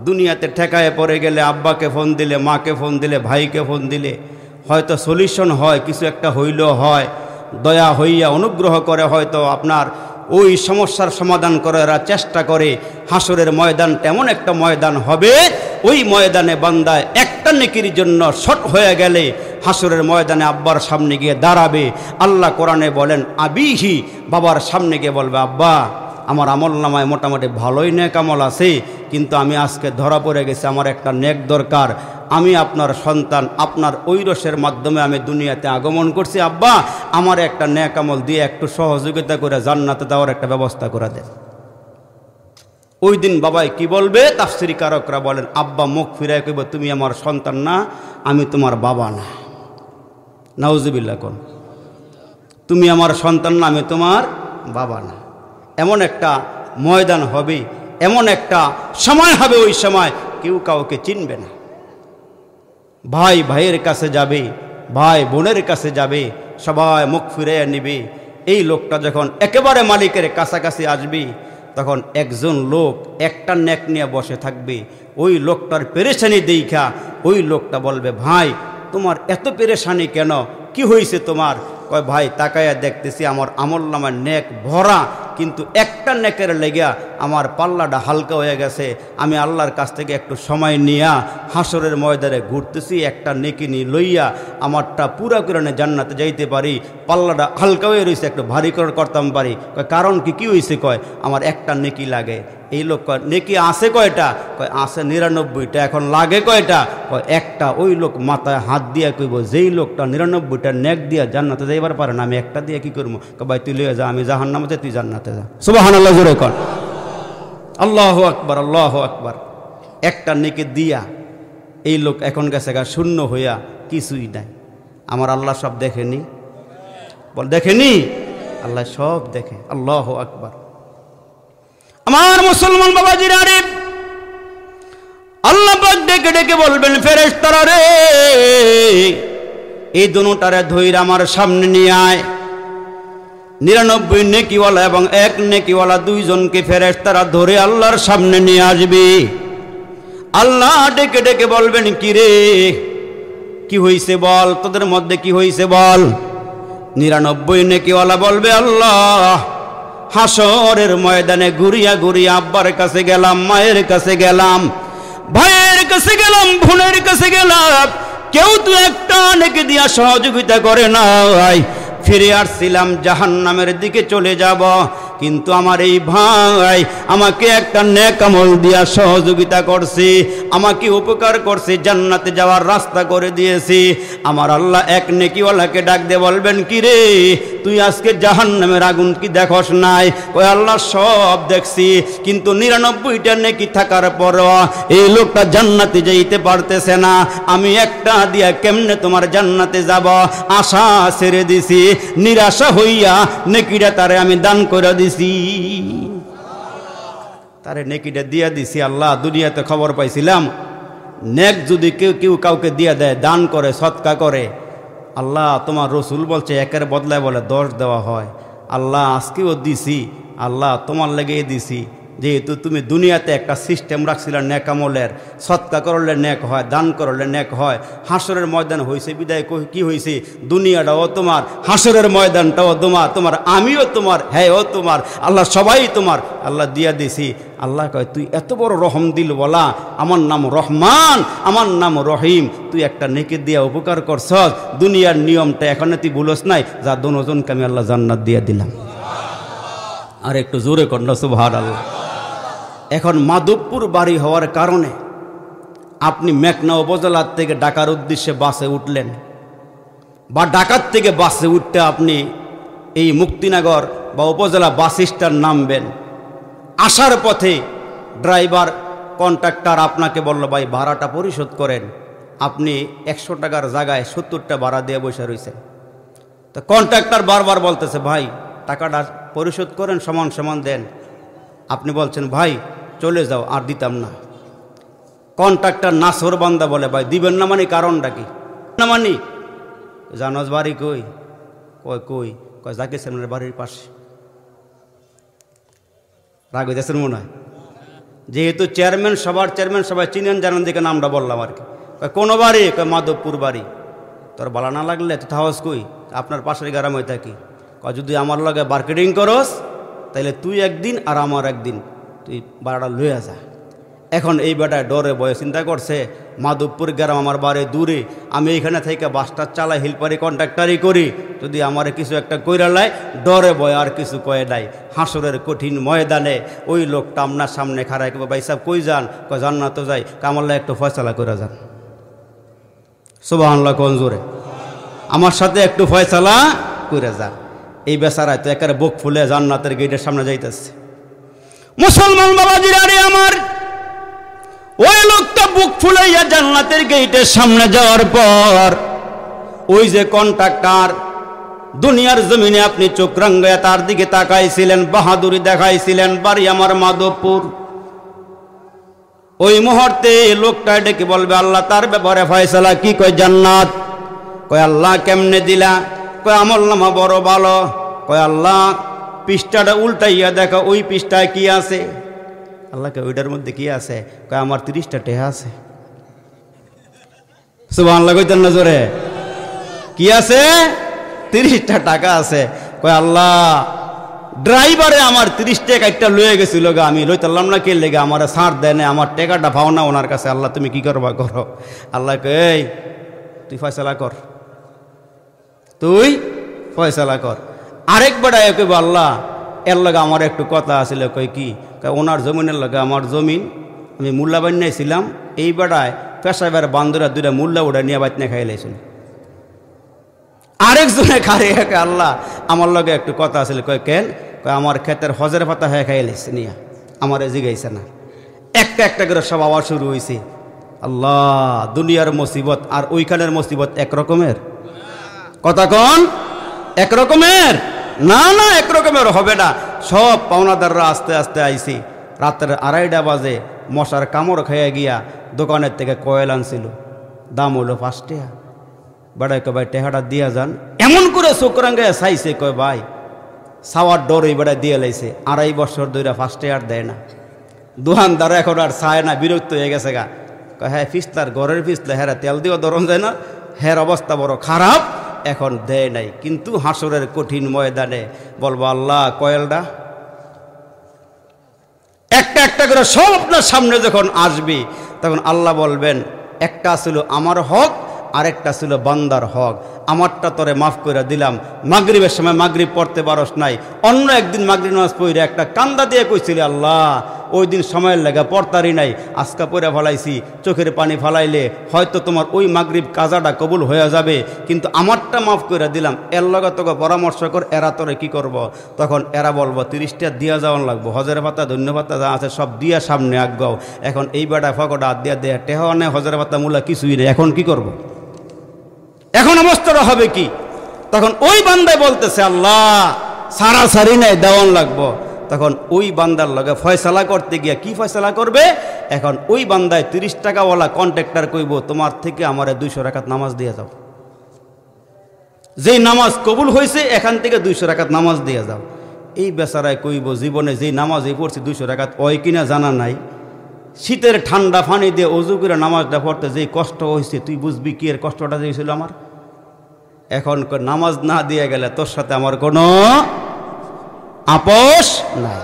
দুনিয়াতে ঠেকায় পড়ে গেলে আব্বাকে ফোন দিলে, মাকে ফোন দিলে, ভাইকে ফোন দিলে হয়তো সলিউশন হয়, কিছু একটা হইলেও হয়, দয়া হইয়া অনুগ্রহ করে হয়তো আপনার ওই সমস্যার সমাধান করার চেষ্টা করে। হাসরের ময়দান এমন একটা ময়দান হবে, ওই ময়দানে বান্দায় একটা নেকির জন্য শট হয়ে গেলে হাসরের ময়দানে আব্বার সামনে গিয়ে দাঁড়াবে। আল্লাহ কোরআনে বলেন, আবিহি, বাবার সামনে গিয়ে বলবে, আব্বা আমার আমলনামায় মোটামুটি ভালোই নেক আমল আছে, কিন্তু আমি আজকে ধরা পড়ে গেছি, আমার একটা নেক দরকার। আমি আপনার সন্তান, আপনার ঐরসের মাধ্যমে আমি দুনিয়াতে আগমন করছি, আব্বা আমার একটা নেক আমল দিয়ে একটু সহযোগিতা করে জান্নাতে দেওয়ার একটা ব্যবস্থা করে দেন। ওই দিন বাবাই কি বলবে? তাফসিরি কারকরা বলেন, আব্বা মুখ ফিরায় কইব, তুমি আমার সন্তান না, আমি তোমার বাবা না। নাউজুবিল্লাহ কোন, তুমি আমার সন্তান না, আমি তোমার বাবা না। এমন একটা ময়দান হবে, এমন একটা সময় হবে, ওই সময় কেউ কাউকে চিনবে না। ভাই ভাইয়ের কাছে যাবে, ভাই বোনের কাছে যাবে, সবাই মুখ ফিরে নেবে। এই লোকটা যখন একেবারে মালিকের কাছাকাছি আসবে, তখন একজন লোক একটা নেক নিয়ে বসে থাকবে। ওই লোকটার পেরেশানি দেখা ওই লোকটা বলবে, ভাই তোমার এত পেরেশানি কেন, কি হয়েছে তোমার? কয়, ভাই তাকায়া দেখতেছি আমার আমলনামার নেক ভরা, কিন্তু একটা নেকের লেগা আমার পাল্লাটা হালকা হয়ে গেছে। আমি আল্লাহর কাছ থেকে একটু সময় নিয়া হাসরের ময়দানে ঘুরতেছি, একটা নেকি নিয়ে লইয়া আমারটা পুরা করে জান্নাতে যাইতে পারি। পাল্লাটা হালকা হয়ে রয়েছে, একটু ভারী করে করতাম পারি। কয় কারণ কি হয়েছে? কয় আমার একটা নেকি লাগে। এই লোক কয়, নেকি আছে কয়টা? কয় আছে 99টা। এখন লাগে কয়টা? কয় একটা। ওই লোক মাথায় হাত দিয়া কইব, যেই লোকটা 99টা নেক দিয়া জান্নাতে যাইবার পারে না, আমি একটা দিয়ে কি করবো? কয় ভাই তুই লইয়া যা, আমি জাহান্নামে, তুই জান্নাতে যা। সুবহানাল্লাহ জোরে কর, আল্লাহু আকবার, আল্লাহু আকবার। একটা নেকি দিয়া এই লোক এখন গেছে গা শূন্য হইয়া, কিছুই নাই। আমার আল্লাহ সব দেখেনি? বল দেখেনি? আল্লাহ সব দেখে। আল্লাহু আকবার। আমার মুসলমান বাবাজিরা রে, আল্লাহ পাক ডেকে ডেকে বলবেন, ফেরেশতারা রে, এই দুটারে ধইরা আমার সামনে নিয়ে আয়। 99 নেকিওয়ালা এবং 1 নেকিওয়ালা দুইজনকে ফেরেশতারা ধরে আল্লাহর সামনে নিয়ে আসবে। আল্লাহ ডেকে ডেকে বলবেন, কি রে, কি হইছে বল, তোদের মধ্যে কি হইছে বল। 99 নেকিওয়ালা বলবে, আল্লাহ হাসরের ময়দানে ঘুরিয়া ঘুরিয়া আব্বার কাছে গেলাম, মায়ের কাছে গেলাম, ভাইয়ের কাছে গেলাম, বোনের কাছে গেলাম, কেউ তো একটা নেকি দিয়া সহযোগিতা করে নাই। ফিরে আসছিলাম জাহান্নামের দিকে চলে যাব, কিন্তু আমার এই ভাই আমাকে একটা নেক আমল দিয়া সহযোগিতা করছে, আমাকে উপকার করছে, জান্নাতে যাওয়ার রাস্তা করে দিয়েছে। আমার আল্লাহ এক নেকিওয়ালাকে ডাক দিয়ে বলবেন, কি রে, তুই আজকে জাহান্নামের আগুন কি দেখোস নাই? ওই আল্লাহ সব দেখছি, কিন্তু 99টা নেকি থাকার পরও এই লোকটা জান্নাতে যাইতে পারতেছে না। আমি একটা দিয়া কেমনে তোমার জান্নাতে যাব? আশা ছেড়ে দিছি, নিরাশা হইয়া নেকিটা তারে আমি দান করে দিছি, তারে নেকিটা দিয়া দিছি। আল্লাহ দুনিয়াতে খবর পাইছিলাম, নেক যদি কেউ কাউকে দিয়া দেয়, দান করে, সৎকা করে, আল্লাহ তোমার রসুল বলছে একের বদলায় বলে 10 দেওয়া হয়। আল্লাহ আজকেও দিছি, আল্লাহ তোমার লেগেই দিছি, যেহেতু তুমি দুনিয়াতে একটা সিস্টেম রাখছিলে নেক আমলের, সৎকা করলে নেক হয়, দান করলে নেক হয়। হাসরের ময়দান হয়েছে বিদায় কি হয়েছে? দুনিয়াটাও তোমার, হাসরের ময়দানটাও তোমার, তোমার আমিও তোমার, হ্যাঁ ও তোমার, আল্লাহ সবাই তোমার। আল্লাহ দিয়া দিছি। আল্লাহ কয়, তুই এত বড় রহম দিল বলা, আমার নাম রহমান, আমার নাম রহিম, তুই একটা নেকি দিয়া উপকার করছস। দুনিয়ার নিয়মটা এখানে তুই ভুলস নাই, যা দুজনকে আমি আল্লাহ জান্নাত দিয়া দিলাম। আর একটু জোরে কর না সুবহানাল্লাহ। এখন মাধবপুর বাড়ি হওয়ার কারণে আপনি মেঘনা উপজেলার থেকে ঢাকার উদ্দেশ্যে বাসে উঠলেন, বা ঢাকার থেকে বাসে উঠতে আপনি এই মুক্তিনগর বা উপজেলা বাস স্ট্যান্ড নামবেন। আসার পথে ড্রাইভার কন্ট্রাক্টর আপনাকে বলল, ভাই ভাড়াটা পরিশোধ করেন। আপনি 100 টাকার জায়গায় 70টা ভাড়া দিয়ে বসে রয়েছেন। তো কন্ট্রাক্টর বারবার বলতেছে, ভাই টাকাটা পরিশোধ করেন, সমান সমান দেন। আপনি বলছেন, ভাই চলে যাও, আর দিতাম না। কন্ট্রাক্টর নাসর বান্দা বলে, ভাই দিবেন না মানে কারণটা কি? না মানি জানোজ বাড়ি কই? কই কই কয় জাকির সামনের বাড়ির পাশে। রাগ হইতেছেন মনে হয়? যেহেতু চেয়ারম্যান, সবার চেয়ারম্যান সবাই চিনেন জানেন দেখে নামটা বললাম আর কি। কোনো বাড়ি? কয় মাধবপুর বাড়ি। তোর ভালো না লাগলে তুই থাকস কই? আপনার পাশের গ্রাম হয়ে থাকি। কয় যদি আমার লগে মার্কেটিং করস তাহলে তুই একদিন আর আমার একদিন, তুই ভাড়াটা লইয়া যা। এখন এই বেটায় ডরে বয়ে চিন্তা করছে, মাধবপুর গ্রাম আমার বাড়ি দূরে, আমি এইখানে থেকে বাসটা চালাই, হিলপারি কন্ট্রাক্টারি করি, যদি আমার কিছু একটা কইরা লাই, ডরে বয়ে আর কিছু কয়ে নাই। হাসরের কঠিন ময়দানে ওই লোকটা আপনার সামনে খাড়ায়, ভাই সাহেব কই যান? কয় জান্নাত যাই। কামাল্লা একটু ফয়সালা করে যান। সুবহানাল্লাহ কোন জোরে? আমার সাথে একটু ফয়সালা করে যান। এই বেচারায় তো একেবারে বুক ফুলে জান্নাতের গেটের সামনে যাইতেছে। মুসলমান বাবাজিরা রে আমার, ওই লোকটা বুক ফুলাইয়া জান্নাতের গেটের সামনে যাওয়ার পর ওই যে কন্ট্রাক্টর, দুনিয়ার জমিনে আপনি চোখ রাঙ্গায়া তার দিকে তাকাইছিলেন, বাহাদুরি দেখাইছিলেন, বাড়ি আমার মাধবপুর। ওই মুহূর্তে লোকটা ডেকে বলবে, আল্লাহ তার ব্যাপারে ফয়সালা কি? কয় জান্নাত। কয় আল্লাহ কেমনে দিলা? কয় আমলনামা বড় ভালো। কয় আল্লাহ পৃষ্ঠাটা উল্টাইয়া দেখো, ওই পৃষ্ঠায় কি আছে? আল্লাহকে ওইটার মধ্যে কি আছে? কয় আমার 30টা টেহা আছে। সুবহানাল্লাহ কইতেন না জোরে? কি আছে? 30টা টাকা আছে। কয় আল্লাহ ড্রাইভারে আমার 30 টাকা একটা লয়ে গেছিল, আমি লইতাম না, কে লেগে আমার ছাড় দেয় না, আমার টাকাটা পাও না ওনার কাছে। আল্লাহ তুমি কি করবা করো। আল্লাহ কে এই তুই ফয়সালা কর, তুই ফয়সালা কর। আরেক বেড়ায় কইব, আল্লাহ এর লগে আমার একটু কথা আছিল। কই কি? ওনার জমিনের লগে আমার জমিন, আমি মুল্লা বান্যাইছিলাম, এই বেড়ায় পেশাবার বান্দরা 2টা মুল্লা উড়া নিয়ে বাতনা খাই লাইছিল। আরেকজনে খারে, আল্লাহ আমার লগে একটু কথা আছিল। কয় কেন? কয় আমার ক্ষেতের হজের পাতা হয়ে খাই লাইছে নিয়া, আমার জিগাইছে না। একটা একটা করে সব আওয়াজ শুরু হয়েছে। আল্লাহ দুনিয়ার মুসিবত আর ওইখানের মুসিবত একরকমের? কথা কন একরকমের? না না, একরকমের হবে না। সব পাওনাদাররা আস্তে আস্তে আইছি। রাতের 2:30 বাজে মশার কামড় খেয়ে গিয়া দোকানের থেকে কয়েল আনছিল, দাম হলো 5 টাকা। বেড়াই কয় ভাই টেহাটা দিয়া যান। এমন করে চোখরাঙ্গে চাইছে, কয় ভাই সাওয়ার ডরে বেড়ায় দিয়ে লাইছে। 2.5 বছর ধরে 5 টাকা আর দেয় না। দোকানদার এখন আর চায় না, বিরক্ত হয়ে গেছে গা। কয় হ্যাঁ ফিসলার ঘরের ফিসলা, হ্যাঁ তেল দিয়েও ধরন যায় না, হ্যাঁ অবস্থা বড় খারাপ, এখন দেয় নাই। কিন্তু হাসরের কঠিন ময়দানে বলবো, আল্লাহ কয়েলটা একটা একটা করে সব আপনার সামনে যখন আসবে, তখন আল্লাহ বলবেন, একটা ছিল আমার হক, আরেকটা ছিল বান্দার হক। আমারটা তোরে মাফ করে দিলাম। মাগরিবের সময় মাগরিব পড়তে পারস নাই, অন্য একদিন মাগরিব নামাজ পড়ে একটা কান্দা দিয়ে কইছিলি, আল্লাহ ওই দিন সময়ের লেগে পড়তারি নাই, আজকা পড়ে ফেলাইছি, চোখের পানি ফেলাইলে হয়তো তোমার ওই মাগরিব কাজাটা কবুল হয়ে যাবে, কিন্তু আমারটা মাফ করে দিলাম। এর লগে তোকে পরামর্শ কর, এরা তোরে কি করব? তখন এরা বলবো 30টা দিয়া যাওয়ান লাগবো, হজের পাতা ধন্যপাতা যা আছে সব দিয়া সামনে আগাও। এখন এই বেটা ফকটা দিয়া দেয়া টেহা নেই, হজের পাতা মূলা কিছুই নেই, এখন কি করব? এখন অবস্থাটা হবে কি? তখন ওই বান্দায় বলতেছে, আল্লাহ সারাসারি নাই, দেওয়ান লাগবো। তখন ওই বান্দার লগে ফয়সালা করতে গিয়া কি ফয়সালা করবে? এখন ওই বান্দায় 30 টাকাওয়ালা কন্ট্রাক্টর কইব, তোমার থেকে আমার 200 রাকাত নামাজ দিয়ে যাও। যেই নামাজ কবুল হয়েছে এখান থেকে 200 রাকাত নামাজ দিয়ে যাও। এই বেচারায় কইব, জীবনে যেই নামাজ এই পড়ছি 200 রাকাত ওই কিনা জানা নাই, শীতের ঠান্ডা পানি দিয়ে অজু করে নামাজটা পড়তে যেই কষ্ট হয়েছে, তুই বুঝবি কি এর কষ্টটা দিয়েছিল আমার। এখন নামাজ না দিয়ে গেলে তোর সাথে আমার কোনো আপোষ নাই।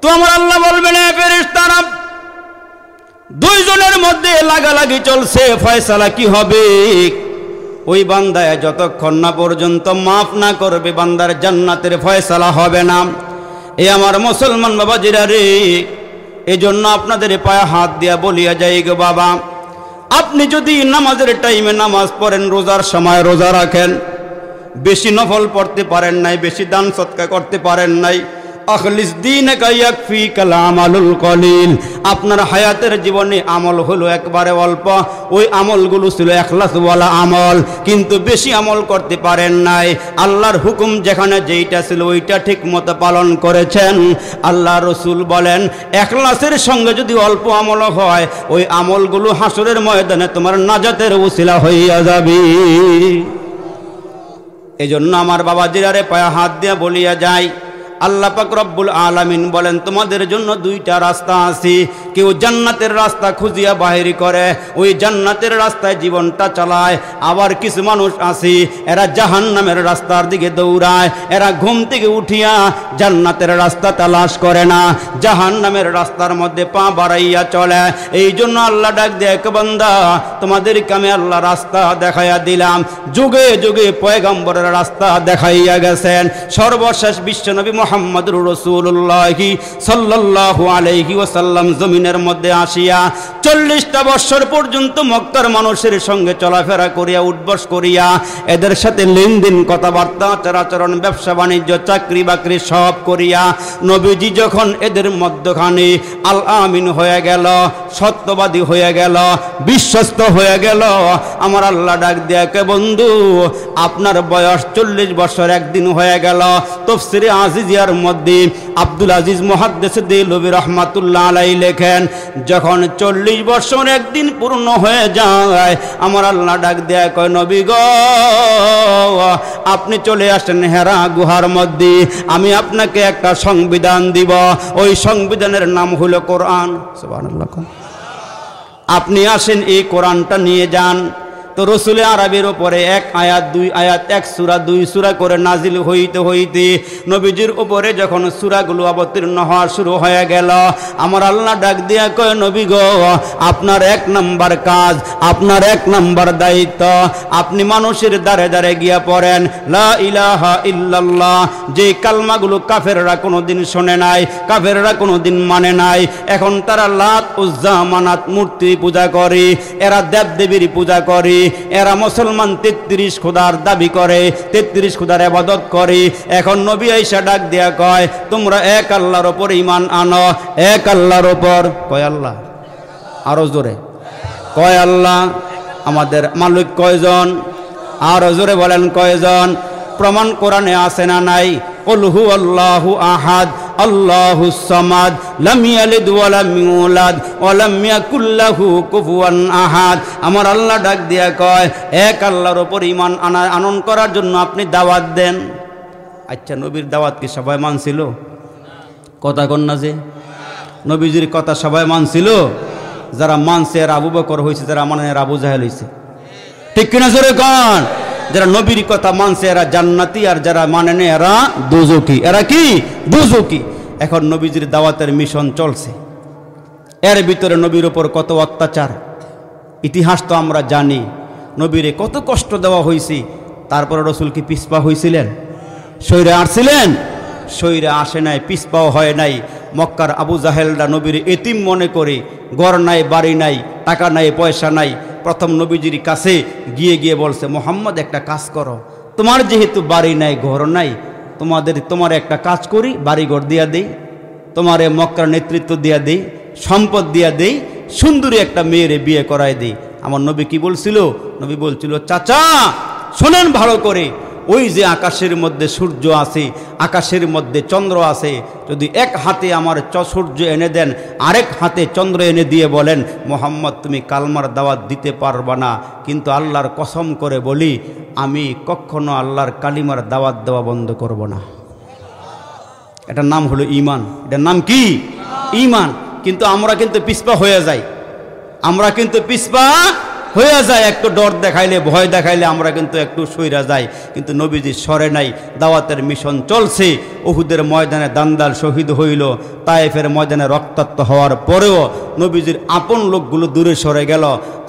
তো আমার আল্লাহ বলবেন, ফেরেশতারা দুইজনের মধ্যে লাগালাগি চলছে, ফয়সালা কি হবে? ওই বান্দায় যতক্ষণ না পর্যন্ত মাফ না করবে, বান্দার জান্নাতের ফয়সালা হবে না। এ আমার মুসলমান বাবাজিরা রে, এজন্য আপনাদের পায়ে হাত দিয়া বলিয়া যাই গো বাবা, আপনি যদি নামাজের টাইমে নামাজ পড়েন, রোজার সময় রোজা রাখেন, বেশি নফল পড়তে পারেন নাই, বেশি দান সৎকা করতে পারেন নাই, আখলিস দীনকা ইয়াকফিকাল আমালুল কলিল, আপনার হায়াতের জীবনে আমল হলো একবারে অল্প, ওই আমলগুলো ছিল ইখলাসওয়ালা আমল, কিন্তু বেশি আমল করতে পারেন নাই। আল্লাহর হুকুম যেখানে যেইটা ছিল ওইটা ঠিক মতো পালন করেছেন। আল্লাহ রসুল বলেন, ইখলাসের সঙ্গে যদি অল্প আমল হয়, ওই আমলগুলো হাসরের ময়দানে তোমার নাজাতের উসিলা হইয়া যাবে। এজন্য আমার বাবাজিরারে পায়ে হাত দিয়ে বলিয়া যায়, আল্লাহ পাক রব্বুল আলামিন বলেন, তোমাদের জন্য দুইটা রাস্তা আছে। কেউ জান্নাতের রাস্তা খুঁজিয়া বাহির করে, ওই জান্নাতের রাস্তায় জীবনটা চালায়। আবার কিছু মানুষ আছে, এরা জাহান্নামের রাস্তার দিকে দৌড়ায়। এরা ঘুম থেকে উঠিয়া জান্নাতের রাস্তা তালাশ করে না, জাহান্নামের রাস্তার মধ্যে পা বাড়াইয়া চলে। এই জন্য আল্লাহ ডাক দেয়, বান্দা তোমাদেরকে আমি আল্লাহ রাস্তা দেখাইয়া দিলাম। যুগে যুগে পয়গম্বরের রাস্তা দেখাইয়া গেছেন। সর্বশেষ বিশ্বনবী মুহাম্মদুর রাসূলুল্লাহ সাল্লাল্লাহু আলাইহি ওয়াসাল্লাম জমিনের মধ্যে আসিয়া 40টা বছর পর্যন্ত মক্কার মানুষের সঙ্গে চলাফেরা করিয়া, উঠবস করিয়া, এদের সাথে লেনদেন, কথাবার্তা, আচার-আচরণ, ব্যবসা বাণিজ্য, চাকরি বাকরি সব করিয়া নবীজি যখন এদের মধ্যখানে আল আমিন হয়ে গেল, সত্যবাদী হয়ে গেল, বিশ্বস্ত হয়ে গেল, আমার আল্লাহ ডাক দেয়া, কে বন্ধু আপনার বয়স 40 বছর একদিন হয়ে গেল। তাফসীরে আজিজিয়ার মধ্যে আব্দুল আজিজ মুহাদ্দিস দেলবি রাহমাতুল্লাহ আলাইহি লেখেন, যখন 40 বছর একদিন পূর্ণ হয়ে যায়, আমার আল্লাহ ডাক দেয়া কয়, নবী গো আপনি চলে আসেন হেরা গুহার মধ্যে, আমি আপনাকে একটা সংবিধান দিব। ওই সংবিধানের নাম হলো কোরআন। সুবহানাল্লাহ। আপনি আসেন, এই কোরআনটা নিয়ে যান। তো রসুল আরবের ওপরে 1 আয়াত 2 আয়াত, 1 সূরা 2 সূরা করে নাজিল হইতে হইতে নবীজির উপরে যখন সূরাগুলো অবতীর্ণ হওয়া শুরু হয়ে গেল, আমার আল্লাহ ডাক দিয়া কয়, নবী গো আপনার 1 নম্বর কাজ, আপনার 1 নম্বর দায়িত্ব, আপনি মানুষের দ্বারে দ্বারে গিয়া পড়েন লা ইলাহা ইল্লাল্লাহ। যে কালমাগুলো কাফেররা কোনোদিন শোনে নাই, কাফেররা কোনোদিন মানে নাই। এখন তারা লাত, উজ্জা, মানাত মূর্তি পূজা করে, এরা দেবদেবীর পূজা করে, এরা মুসলমান 33 খোদার দাবি করে, 33 খোদার ইবাদত করে। এখন নবী আয়েশা ডাক দেয়া কয়, তোমরা এক আল্লাহর উপর ঈমান আনো। এক আল্লাহর উপর, কয় আল্লাহ? আরো জোরে কয় আল্লাহ? আমাদের মালিক কয়জন? আরো জোরে বলেন কয়জন? প্রমাণ কোরআনে আছে না নাই? কুল হুয়াল্লাহু আহাদ আল্লাহুস সামাদ লাম ইয়ালিদ ওয়া লাম ইউলাদ ওয়া লাম ইয়াকুল লাহু কুফুয়ান আহাদ। আমার আল্লাহ ডাক দিয়া কয়, এক আল্লাহর উপর ঈমান আনয়ন করার জন্য আপনি দাওয়াত দেন। আচ্ছা, নবীর দাওয়াত কি সবাই মানছিল? কথা কন না যে নবীজির কথা সবাই মানছিল? যারা মানছে এরা আবু বকর হইছে, যারা মানে এরা আবু জাহেল হইছে। ঠিক কিনা জোরে কন? যারা নবীর কথা মানছে এরা জান্নাতি, আর যারা মানে না এরা দোজখী। এরা কি? দোজখী। এখন নবীজির দাওয়াতের মিশন চলছে, এর ভিতরে নবীর উপর কত অত্যাচার, ইতিহাস তো আমরা জানি। নবীরে কত কষ্ট দেওয়া হয়েছে, তারপরে রসুল কি পিছপা হয়েছিলেন? সইরে আসছিলেন? সইরে আসে নাই, পিছপাও হয় নাই। মক্কার আবু জাহেলরা নবীর এতিম মনে করে, ঘর নাই, বাড়ি নাই, টাকা নাই, পয়সা নাই, প্রথম নবীজির কাছে গিয়ে গিয়ে বলছে, মুহাম্মদ একটা কাজ করো, তোমার যেহেতু বাড়ি নাই, ঘর নাই, তোমার একটা কাজ করি, বাড়িঘর দিয়া দেই, তোমারে মক্কার নেতৃত্ব দিয়া দেই, সম্পদ দিয়া দেই, সুন্দরী একটা মেয়েরে বিয়ে করায় দেই। আমার নবী কি বলছিল? নবী বলছিল, চাচা শোনেন ভালো করে, ওই যে আকাশের মধ্যে সূর্য আছে, আকাশের মধ্যে চন্দ্র আছে, যদি এক হাতে আমার সূর্য এনে দেন, আরেক হাতে চন্দ্র এনে দিয়ে বলেন, মোহাম্মদ তুমি কালমার দাওয়াত দিতে পারবা না, কিন্তু আল্লাহর কসম করে বলি, আমি কখনো আল্লাহর কালিমার দাওয়াত দেওয়া বন্ধ করব না। এটার নাম হলো ঈমান। এটার নাম কি? ঈমান। কিন্তু আমরা কিন্তু পিছপা হয়ে যাই, আমরা কিন্তু পিছপা হয়ে যায়। একটু ডর দেখাইলে, ভয় দেখাইলে আমরা কিন্তু একটু সইরা যাই। কিন্তু নবীজি সরে নাই, দাওয়াতের মিশন চলছে। উহুদের ময়দানে দান্দাল শহীদ হইল, তায়েফের ময়দানে রক্তাক্ত হওয়ার পরেও নবীজির আপন লোকগুলো দূরে সরে গেল।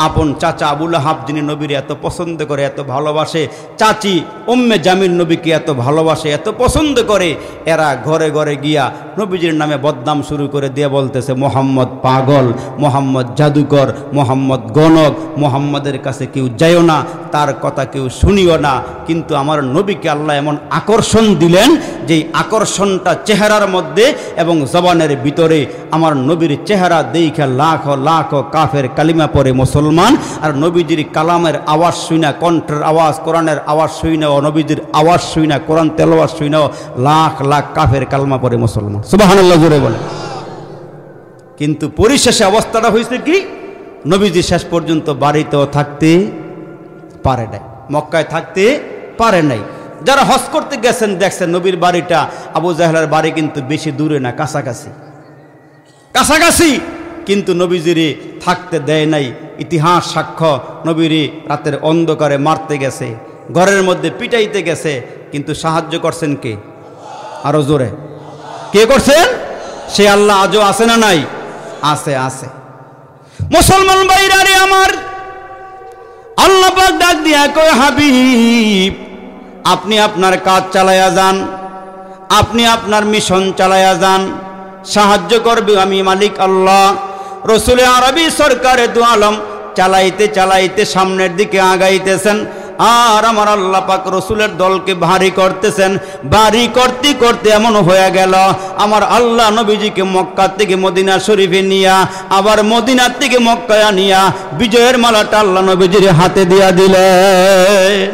আপন চাচা আবু লাহাব, যিনি নবীর এত পছন্দ করে, এত ভালোবাসে, চাচি উম্মে জামিল নবীকে এত ভালোবাসে, এত পছন্দ করে, এরা ঘরে ঘরে গিয়া নবীজির নামে বদনাম শুরু করে দিয়ে বলতেছে, মোহাম্মদ পাগল, মোহাম্মদ জাদুকর, মোহাম্মদ গণক, মোহাম্মদের কাছে কেউ যাইও না, তার কথা কেউ শুনিও না। কিন্তু আমার নবীকে আল্লাহ এমন আকর্ষণ দিলেন, যেই আকর্ষণটা চেহারার মধ্যে এবং জবানের ভিতরে। আমার নবীর চেহারা দেখে লাখ লাখ কাফের কালিমা পড়ে মুসলমান, আর নবীজির কালামের আওয়াজ শুইনা, কণ্ঠের আওয়াজ, কোরআনের আওয়াজ শুইনা, ও নবীজির আওয়াজ শুইনা, কোরআন তেলাওয়াত শুইনা লাখ লাখ কাফের কালিমা পড়ে মুসলমান। সুবহানাল্লাহ জোরে বলে। কিন্তু পরিশেষে অবস্থাটা হয়েছে কি, নবীজি শেষ পর্যন্ত বাড়িতেও থাকতে পারে নাই, মক্কায় থাকতে পারে নাই। যারা হজ করতে গেছেন দেখছেন নবীর বাড়িটা, আবু জাহলের বাড়ি কিন্তু বেশি দূরে না, কাছাকাছি কাছাকাছি, কিন্তু নবীজিরে থাকতে দেয় নাই। ইতিহাস সাক্ষ্য, নবীরে রাতের অন্ধকারে মারতে গেছে, ঘরের মধ্যে পিটাইতে গেছে, কিন্তু সাহায্য করছেন কে? আরো জোরে কে করছেন? সে আল্লাহ আজও আছে না নাই? আছে, আছে। মুসলমান ভাইরা রে আমার, আল্লাহ পাক ডাক দিয়া কয়, হাবিব আপনি আপনার কাজ চালায়া যান, আপনি আপনার মিশন চালায়া যান, সাহায্য করবে আমি মালিক আল্লাহ। রসুল আরবি সরকারে দু আলম চালাইতে চালাইতে সামনের দিকে আগাইতেছেন, আর আমার আল্লাহ পাক রসুলের দলকে ভারী করতেছেন। ভারী করতে করতে এমন হয়ে গেল, আমার আল্লাহ নবীজিকে মক্কা থেকে মদিনা শরীফে নিয়া, আবার মদিনার থেকে মক্কায় নিয়া বিজয়ের মালাটা আল্লাহ নবীজির হাতে দিয়া দিলেন।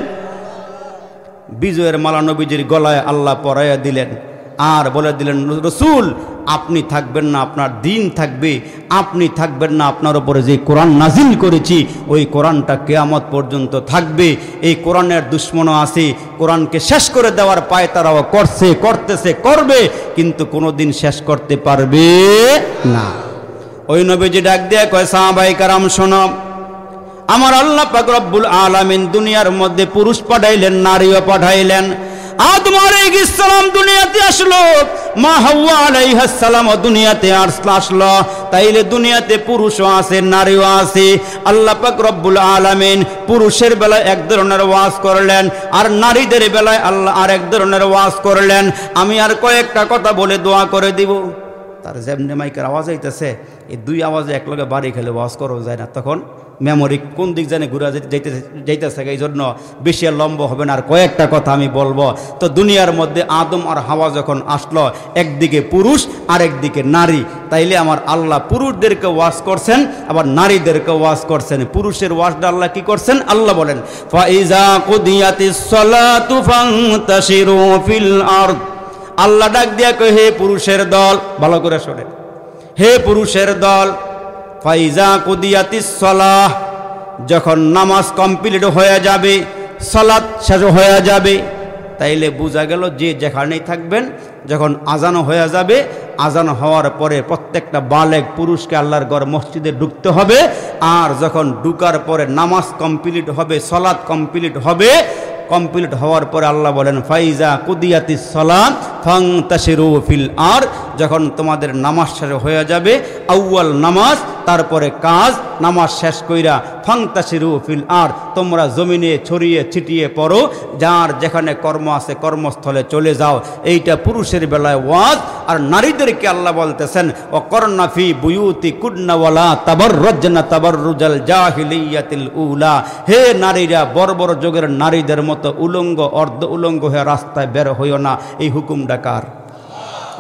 বিজয়ের মালা নবীজির গলায় আল্লাহ পরাইয়া দিলেন, আর বলে দিলেন, রসুল আপনি থাকবেন না, আপনার দিন থাকবে, আপনি থাকবেন না, আপনার উপরে যে কোরআন নাজিল করেছি ওই কোরআনটা কিয়ামত পর্যন্ত থাকবে। এই কোরআনের দুশ্মনও আছে, কোরআনকে শেষ করে দেওয়ার পায়তারাও করছে, করতেছে, করবে, কিন্তু কোনোদিন শেষ করতে পারবে না। ওই নবীজি ডাক দিয়ে কয়, সাহাবায়ে কেরাম শোনো, আমার আল্লাহ পাক রব্বুল আলামিন দুনিয়ার মধ্যে পুরুষ পাঠাইলেন, নারীও পাঠাইলেন। আদম আলাইহিস সালাম দুনিয়াতে আসলো, মা হাওয়া আলাইহিস সালাম দুনিয়াতে আসলো, তাইলে দুনিয়াতে পুরুষও আছে, নারীও আছে। আল্লাহ পাক রব্বুল আলামিন পুরুষের বেলায় এক ধরনের ওয়াজ করলেন, আর নারীদের বেলায় আল্লাহ আর এক ধরনের ওয়াজ করলেন। আমি আর কয়েকটা কথা বলে দোয়া করে দিব। তার যেমনি মাইকের আওয়াজ হইতেছে, এই দুই আওয়াজে একলগে বাড়ি খেলে ওয়াজ করা যায় না, তখন মেমোরি কোন দিক জানে ঘুরা যাইতেছে, এই জন্য বেশি লম্বা হবে না, আর কয়েকটা কথা আমি বলবো। তো দুনিয়ার মধ্যে আদম আর হাওয়া যখন আসলো, একদিকে পুরুষ আর একদিকে নারী, তাইলে আমার আল্লাহ পুরুষদেরকে ওয়াজ করছেন, আবার নারীদেরকে ওয়াজ করছেন। পুরুষের ওয়াজটা আল্লাহ কি করছেন? আল্লাহ বলেন, ফাইজা কুদিয়াতিস সালাতু ফান্তাশিরু ফিল আরদ। আল্লাহ ডাক দিয়া কয়, হে পুরুষের দল, ভালো করে শোনেন, হে পুরুষের দল, ফাইজা কুদিয়াতিস সালাহ, যখন নামাজ কমপ্লিট হয়ে যাবে, সালাত শেষ হয়ে যাবে, তাইলে বোঝা গেল যে যেখানেই থাকবেন, যখন আজান হয়ে যাবে, আজান হওয়ার পরে প্রত্যেকটা বালেগ পুরুষকে আল্লাহর ঘর মসজিদে ঢুকতে হবে। আর যখন ঢুকার পরে নামাজ কমপ্লিট হবে, সালাত কমপ্লিট হবে, কমপ্লিট হওয়ার পরে আল্লাহ বলেন, ফাইজা কুদিয়াতিস সালাত ফান্তাশিরু ফিল আরদ, যখন তোমাদের নামাজ শেষ হয়ে যাবে, আউয়াল নামাজ, তারপরে কাজ, নামাজ শেষ কইরা ফান্তাশিরু ফিল আরদ, তোমরা জমিনে ছড়িয়ে ছিটিয়ে পড়ো, যার যেখানে কর্ম আছে কর্মস্থলে চলে যাও। এইটা পুরুষের বেলায় ওয়াজ। আর নারীদেরকে আল্লাহ বলতেছেন, ওয়াকরনা ফি বুয়ুতি কুন্না ওয়ালা তাবাররুজনা তাবাররুজাল জাহিলিয়াতিল উলা, হে নারীরা বড় বড় যুগের নারীদের মতো উলঙ্গ অর্ধ উলঙ্গ হয়ে রাস্তায় বের হইও না। এই হুকুমটা কার?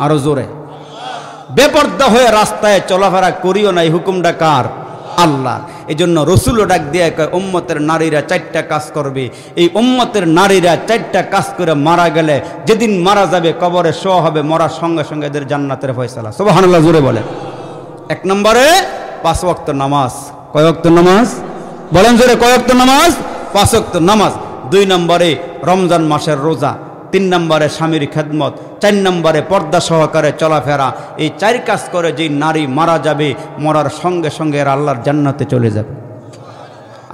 আরো জোরে। বেপর্দা হয়ে রাস্তায় চলাফেরা করিও না, এই হুকুমটা কার? আল্লাহ। এই জন্য রসুলও ডাক দিয়ে কয়, উম্মতের নারীরা 4টা কাজ করবে। এই উম্মতের নারীরা 4টা কাজ করে মারা গেলে, যেদিন মারা যাবে কবরে শোয়া হবে, মরার সঙ্গে সঙ্গে এদের জান্নাতের ফয়সালা। সুবহানাল্লাহ জোরে বলে। 1 নম্বরে 5 ওয়াক্ত নামাজ। কয় ওয়াক্ত নামাজ? বলেন জোরে, কয় ওয়াক্ত নামাজ? 5 ওয়াক্ত নামাজ। 2 নম্বরে রমজান মাসের রোজা। 3 নম্বরে স্বামীর খেদমত। 4 নম্বরে পর্দা সহকারে চলাফেরা। এই 4 কাজ করে যে নারী মারা যাবে, মরার সঙ্গে সঙ্গে এর আল্লাহর জান্নাতে চলে যাবে।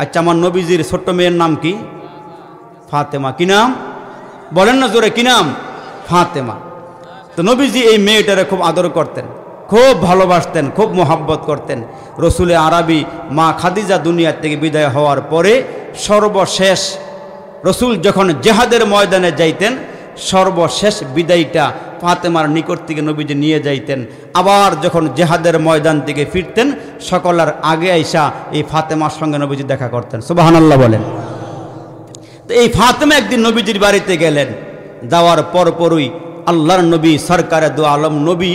আচ্ছা, আমার নবীজির ছোট্ট মেয়ের নাম কি? ফাতেমা। কি নাম? বলেন না জোরে, কি নাম? ফাতেমা। তো নবীজি এই মেয়েটারে খুব আদর করতেন। খুব ভালোবাসতেন, খুব মোহাব্বত করতেন। রসুলে আরবি মা খাদিজা দুনিয়া থেকে বিদায় হওয়ার পরে সর্বশেষ রসুল যখন জেহাদের ময়দানে যাইতেন, সর্বশেষ বিদায়টা ফাতেমার নিকট থেকে নবীজি নিয়ে যাইতেন। আবার যখন জেহাদের ময়দান থেকে ফিরতেন, সকলের আগে আইসা এই ফাতেমার সঙ্গে নবীজি দেখা করতেন। সুবহানাল্লাহ বলেন। তো এই ফাতেমা একদিন নবীজির বাড়িতে গেলেন। যাওয়ার পরপরই আল্লাহর নবী সরকারে দু আলম নবী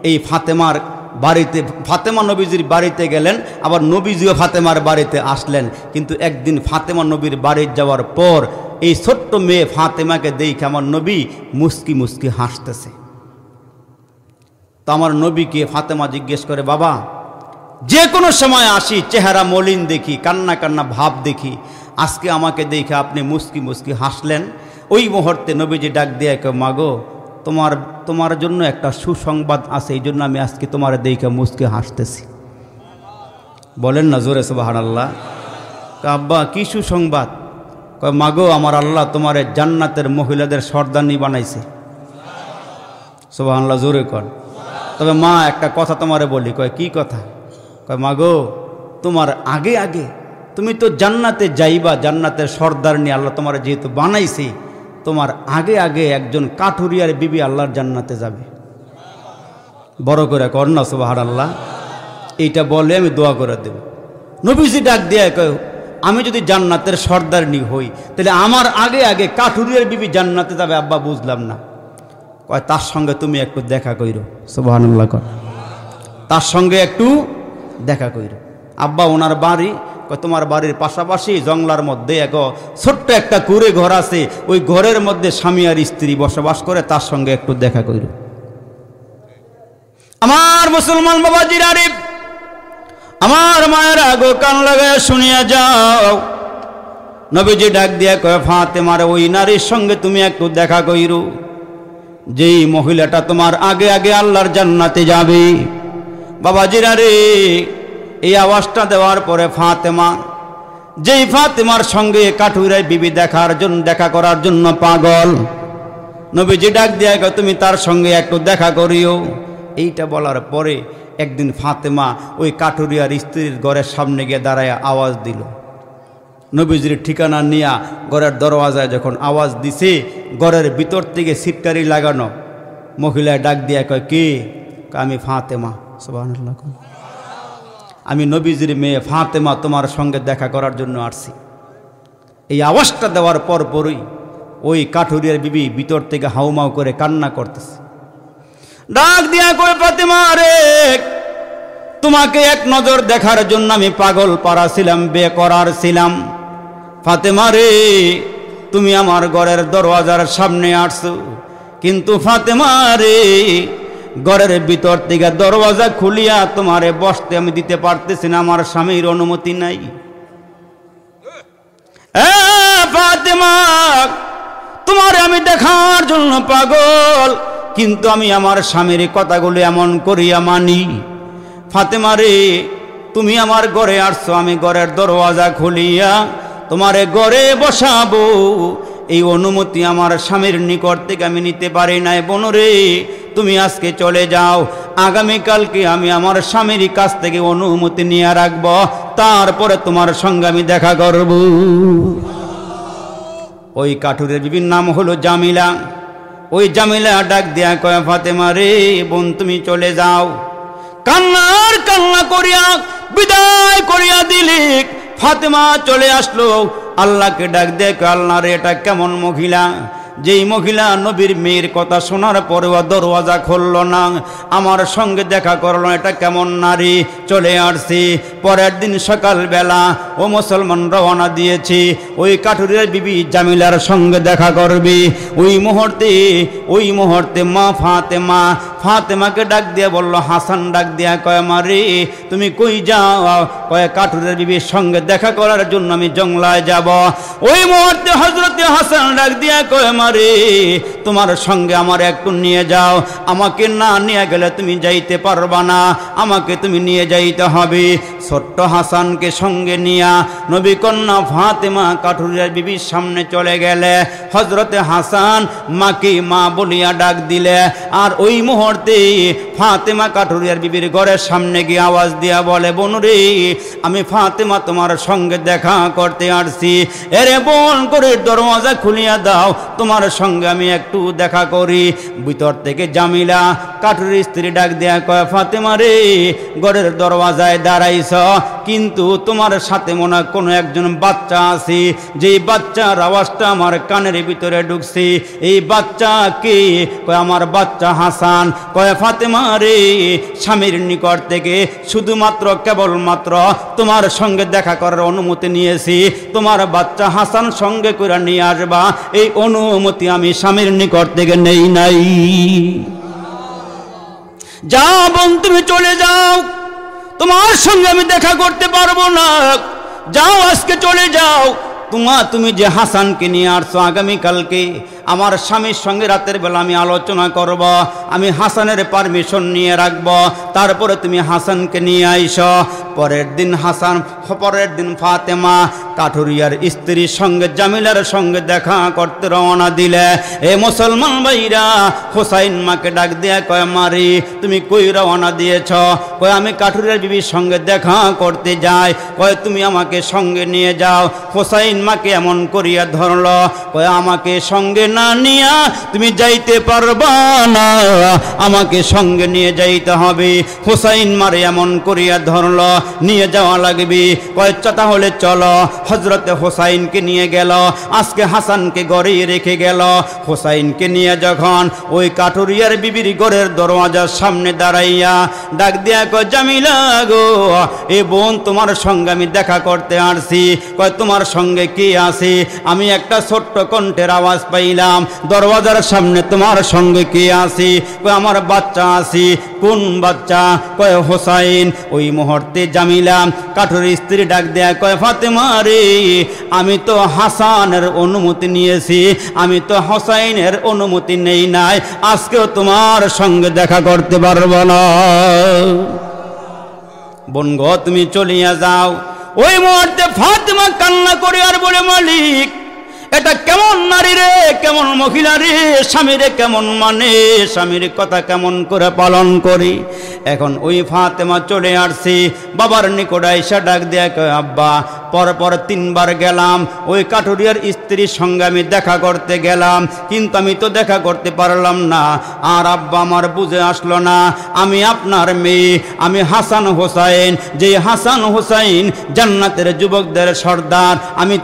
এই ফাতেমার বাড়িতে, ফাতেমা নবীজির বাড়িতে গেলেন, আবার নবীজিও ফাতেমার বাড়িতে আসলেন। কিন্তু একদিন ফাতেমা নবীর বাড়ি যাওয়ার পর এই ছোট্ট মেয়ে ফাতেমাকে দেখে আমার নবী মুস্কি মুস্কি হাসতেছে। তো আমার নবীকে ফাতেমা জিজ্ঞেস করে, বাবা, যে কোনো সময় আসি চেহারা মলিন দেখি, কান্না কান্না ভাব দেখি, আজকে আমাকে দেখে আপনি মুস্কি মুস্কি হাসলেন। ওই মুহূর্তে নবীজি ডাক দিয়ে কে, মাগো, তোমার জন্য একটা সুসংবাদ আছে, এই জন্য আমি আজকে তোমার দেখে মুস্কি হাসতেছি। বলেন না জোরে সুবহানাল্লাহ। আব্বা, কি সুসংবাদ? কয়, মাগো, আমার আল্লাহ তোমার জান্নাতের মহিলাদের সর্দারনি বানাইছে। সুবহানাল্লাহ জোরে কর। তবে মা, একটা কথা তোমারে বলি। কয়, কি কথা? কয়, মাগো, তোমার আগে আগে তুমি তো জান্নাতে যাইবা, জান্নাতের সর্দারনি আল্লাহ তোমার যেহেতু বানাইছে, তোমার আগে আগে একজন কাঠুরিয়ার বিবি আল্লাহর জান্নাতে যাবে। বড় করে কর না সুবহানাল্লাহ। এইটা বলে আমি দোয়া করে দেব। নবীজি ডাক দিয়ে কয়, আমি যদি জান্নাতের সর্দারনি হই, তাহলে আমার আগে আগে কাঠুরিয়ার বিবি জান্নাতে যাবে। আব্বা, বুঝলাম না। কয়, তার সঙ্গে তুমি একটু দেখা কইরো। সুবহানাল্লাহ কর। তার সঙ্গে একটু দেখা কইরো। আব্বা, ওনার বাড়ি? তোমার বাড়ির পাশাপাশি জংলার মধ্যে এক ছোট্ট একটা কুড়ে ঘর আছে, ওই ঘরের মধ্যে স্বামী আর স্ত্রী বসবাস করে, তার সঙ্গে একটু দেখা কইরো। আমার মুসলমান বাবাজির আরিফ, আমার মায়ের আগো কান লাগায় শুনিয়া যাও। নবীজি ডাক দিয়া কয়, ফাতেমার ওই নারীর সঙ্গে তুমি একটু দেখা কইরো, যেই মহিলাটা তোমার আগে আগে আল্লাহর জান্নাতে যাবে। বাবাজির আরিফ, এই আওয়াজটা দেওয়ার পরে ফাতেমা, যেই ফাতেমার সঙ্গে কাঠুরিয়ার বিবি দেখা করার জন্য পাগল, নবীজি ডাক দিয়া কয়, তুমি তার সঙ্গে একটু দেখা করিও। এইটা বলার পরে একদিন ফাতেমা ওই কাঠুরিয়ার স্ত্রীর ঘরের সামনে গিয়ে দাঁড়ায় আওয়াজ দিল। নবীজির ঠিকানা নিয়া ঘরের দরওয়াজায় যখন আওয়াজ দিছে, ঘরের ভিতর থেকে সিটকারি লাগানো মহিলায় ডাক দিয়া কয়, কে? আমি ফাতেমা। সুবহানাল্লাহ। আমি নবীজির মেয়ে ফাতেমা তোমার সঙ্গে দেখা করার জন্য আসছি। এই আওয়াজটা দেওয়ার পরপরই ওই কাঠুরিয়ার বিবি ভিতর থেকে হাউমাউ করে কান্না করতেছে। ডাক দিয়া কয়, ফাতেমা রে, তোমাকে এক নজর দেখার জন্য আমি পাগল পারা ছিলাম, বেকরার ছিলাম। ফাতেমা রে, তুমি আমার ঘরের দরওয়াজার সামনে আসছো, কিন্তু ফাতেমা রে, ঘরের ভিতর থেকে দরওয়াজা খুলিয়া তোমারে বসতে আমি দিতে পারতেছি না, আমার স্বামীর অনুমতি নাই। ফাতেমা, তোমারে আমি দেখার জন্য পাগল, কিন্তু আমি আমার স্বামীর কথাগুলো এমন করিয়া মানি। ফাতেমা রে, তুমি আমার ঘরে আসছো, আমি ঘরের দরওয়াজা খুলিয়া তোমারে ঘরে বসাবো, এই অনুমতি আমার স্বামীর নিকট থেকে আমি নিতে পারি নাই। বোন রে, তুমি আজকে চলে যাও, আগামীকালকে আমি আমার স্বামীর কাছ থেকে অনুমতি নিয়ে রাখব, তারপরে তোমার সঙ্গে আমি দেখা করব। ওই কাঠুরের বিবির নাম হলো জামিলা। ওই জামিলা ডাক দিয়া কয়, ফাতেমা রে বোন, তুমি চলে যাও। কান্নার কান্না করিয়া বিদায় করিয়া দিলি। ফাতেমা চলে আসলো, আল্লাহকে ডাক দিয়ে কয়, আল্লাহ রে, এটা কেমন মহিলা, যেই মহিলা নবীর মেয়ের কথা শোনার পরেও দরওয়াজা খুলল না, আমার সঙ্গে দেখা করলো, এটা কেমন নারী। চলে আসছি। পরের দিন সকালবেলা ও মুসলমান রওনা দিয়েছি, ওই কাঠুরিয়ার বিবি জামিলার সঙ্গে দেখা করবি। ওই মুহূর্তে মা ফাতেমাকে ডাক দিয়ে বলল, হাসান ডাক দিয়া কয়, মারে তুমি কই যাও? কয়, কাঠুরিয়ার বিবির সঙ্গে দেখা করার জন্য আমি জংলায় যাব। ওই মুহূর্তে হযরতে হাসান ডাক দিয়া কয়, মারে তোমার সঙ্গে আমার একটু নিয়ে যাও, আমাকে না নিয়ে গেলে তুমি যাইতে পারবা না, আমাকে তুমি নিয়ে যাইতে হবে। ছোট্ট হাসানকে সঙ্গে নিয়া নবী কন্যা ফাতেমা কাঠুরিয়ার বিবির সামনে চলে গেলে। হযরতে হাসান মাকে মা বলিয়া ডাক দিলে। আর ওই মুহূর্তে ফাতেমা কাঠুরিয়ার বিবির ঘরের সামনে গিয়ে আওয়াজ দিয়া বলে, বোন রে, আমি ফাতেমা তোমার সঙ্গে দেখা করতে আসছি। এরে বোন, ঘরের দরওয়াজা খুলিয়া দাও, তোমার সঙ্গে আমি একটু দেখা করি। ভিতর থেকে জামিলা কাঠুরির স্ত্রী ডাক দেয়া কয়, ফাতেমা রে, ঘরের দরওয়াজায় দাঁড়াইছ, কিন্তু তোমার সাথে মনে হয় কোনো একজন বাচ্চা আছে, যেই বাচ্চার আওয়াজটা আমার কানের ভিতরে ঢুকছে। এই বাচ্চা কে? কয়, আমার বাচ্চা হাসান। কয়, ফাতেমা রে, স্বামীর নিকট থেকে শুধুমাত্র কেবলমাত্র তোমার সঙ্গে দেখা করার অনুমতি নিয়েছি, তোমার বাচ্চা হাসান সঙ্গে করে নিয়ে আসবা, এই অনুমতি আমি স্বামীর নিকট থেকে নেই নাই। যাও বোন, তুমি চলে যাও, তোমার সঙ্গে আমি দেখা করতে পারবো না। যাও, আজকে চলে যাও। তুমি যে হাসানকে নিয়ে আসছো, আগামীকালকে আমার স্বামীর সঙ্গে রাতের বেলা আমি আলোচনা করব, আমি হাসানের পারমিশন নিয়ে রাখব, তারপরে তুমি হাসানকে নিয়ে আইসো। পরের দিন ফাতেমা কাঠুরিয়ার স্ত্রীর সঙ্গে জামিলার সঙ্গে দেখা করতে রওনা দিলে। এ মুসলমান ভাইরা, হোসাইন মাকে ডাক দিয়া কয়, মারি তুমি কই রওনা দিয়েছ? কয়, আমি কাঠুরিয়ার বিবির সঙ্গে দেখা করতে যাই। কয়, তুমি আমাকে সঙ্গে নিয়ে যাও। হোসাইন মাকে এমন করিয়া ধরল, কয়, আমাকে সঙ্গে না নিয়া তুমি যাইতে পারবা না, আমাকে সঙ্গে নিয়ে যাইতে হবে। হোসাইন মারে এমন করিয়া ধরল, নিয়ে যাওয়া লাগবে। কয়, তাহলে চলো। হযরতে হোসাইনকে নিয়ে গেল, আজকে হাসানকে ঘরে রেখে গেল। হোসাইনকে নিয়ে যখন ওই কাঠুরিয়ার বিবির ঘরের দরওয়াজার সামনে দাঁড়াইয়া ডাক দিয়া কয়, জামিলা গো, এ বোন, তোমার সঙ্গে আমি দেখা করতে আসছি। কয়, তোমার সঙ্গে কে আছে? আমি একটা ছোট্ট কণ্ঠের আওয়াজ পাইলাম দরওয়াজার সামনে, তোমার সঙ্গে কে আছে? কয়, আমার বাচ্চা আছে। কোন বাচ্চা? কয়, হোসাইন। ওই মুহূর্তে জামিলা কাঠুরির স্ত্রী ডাক দেয়া কয়, ফাতেমা রে, আমি তো হাসানের অনুমতি নিয়েছি, আমি তো হোসাইনের অনুমতি নেই নাই, আজকেও তোমার সঙ্গে দেখা করতে পারবো না। বোন গো, তুমি চলিয়া যাও। ওই মুহূর্তে ফাতেমা কান্না করে আর বলে, মালিক, এটা কেমন নারী রে, কেমন মহিলা রে, স্বামীরে কেমন মানে, স্বামীর কথা কেমন করে পালন করি। এখন ওই ফাতেমা চলে আসছি, বাবার নিকট আইসা ডাক দেয়া কয়, আব্বা, পর 3 বার গেলাম, ওই কাঠুরিয়ার স্ত্রীর সঙ্গে আমি দেখা করতে গেলাম, কিন্তু আমি তো দেখা করতে পারলাম না। আর আব্বা আমার বুঝে আসলো না, আমি আপনার মেয়ে, আমি হাসান হোসাইন, যে হাসান হোসাইন জান্নাতের যুবকদের সর্দার, আমি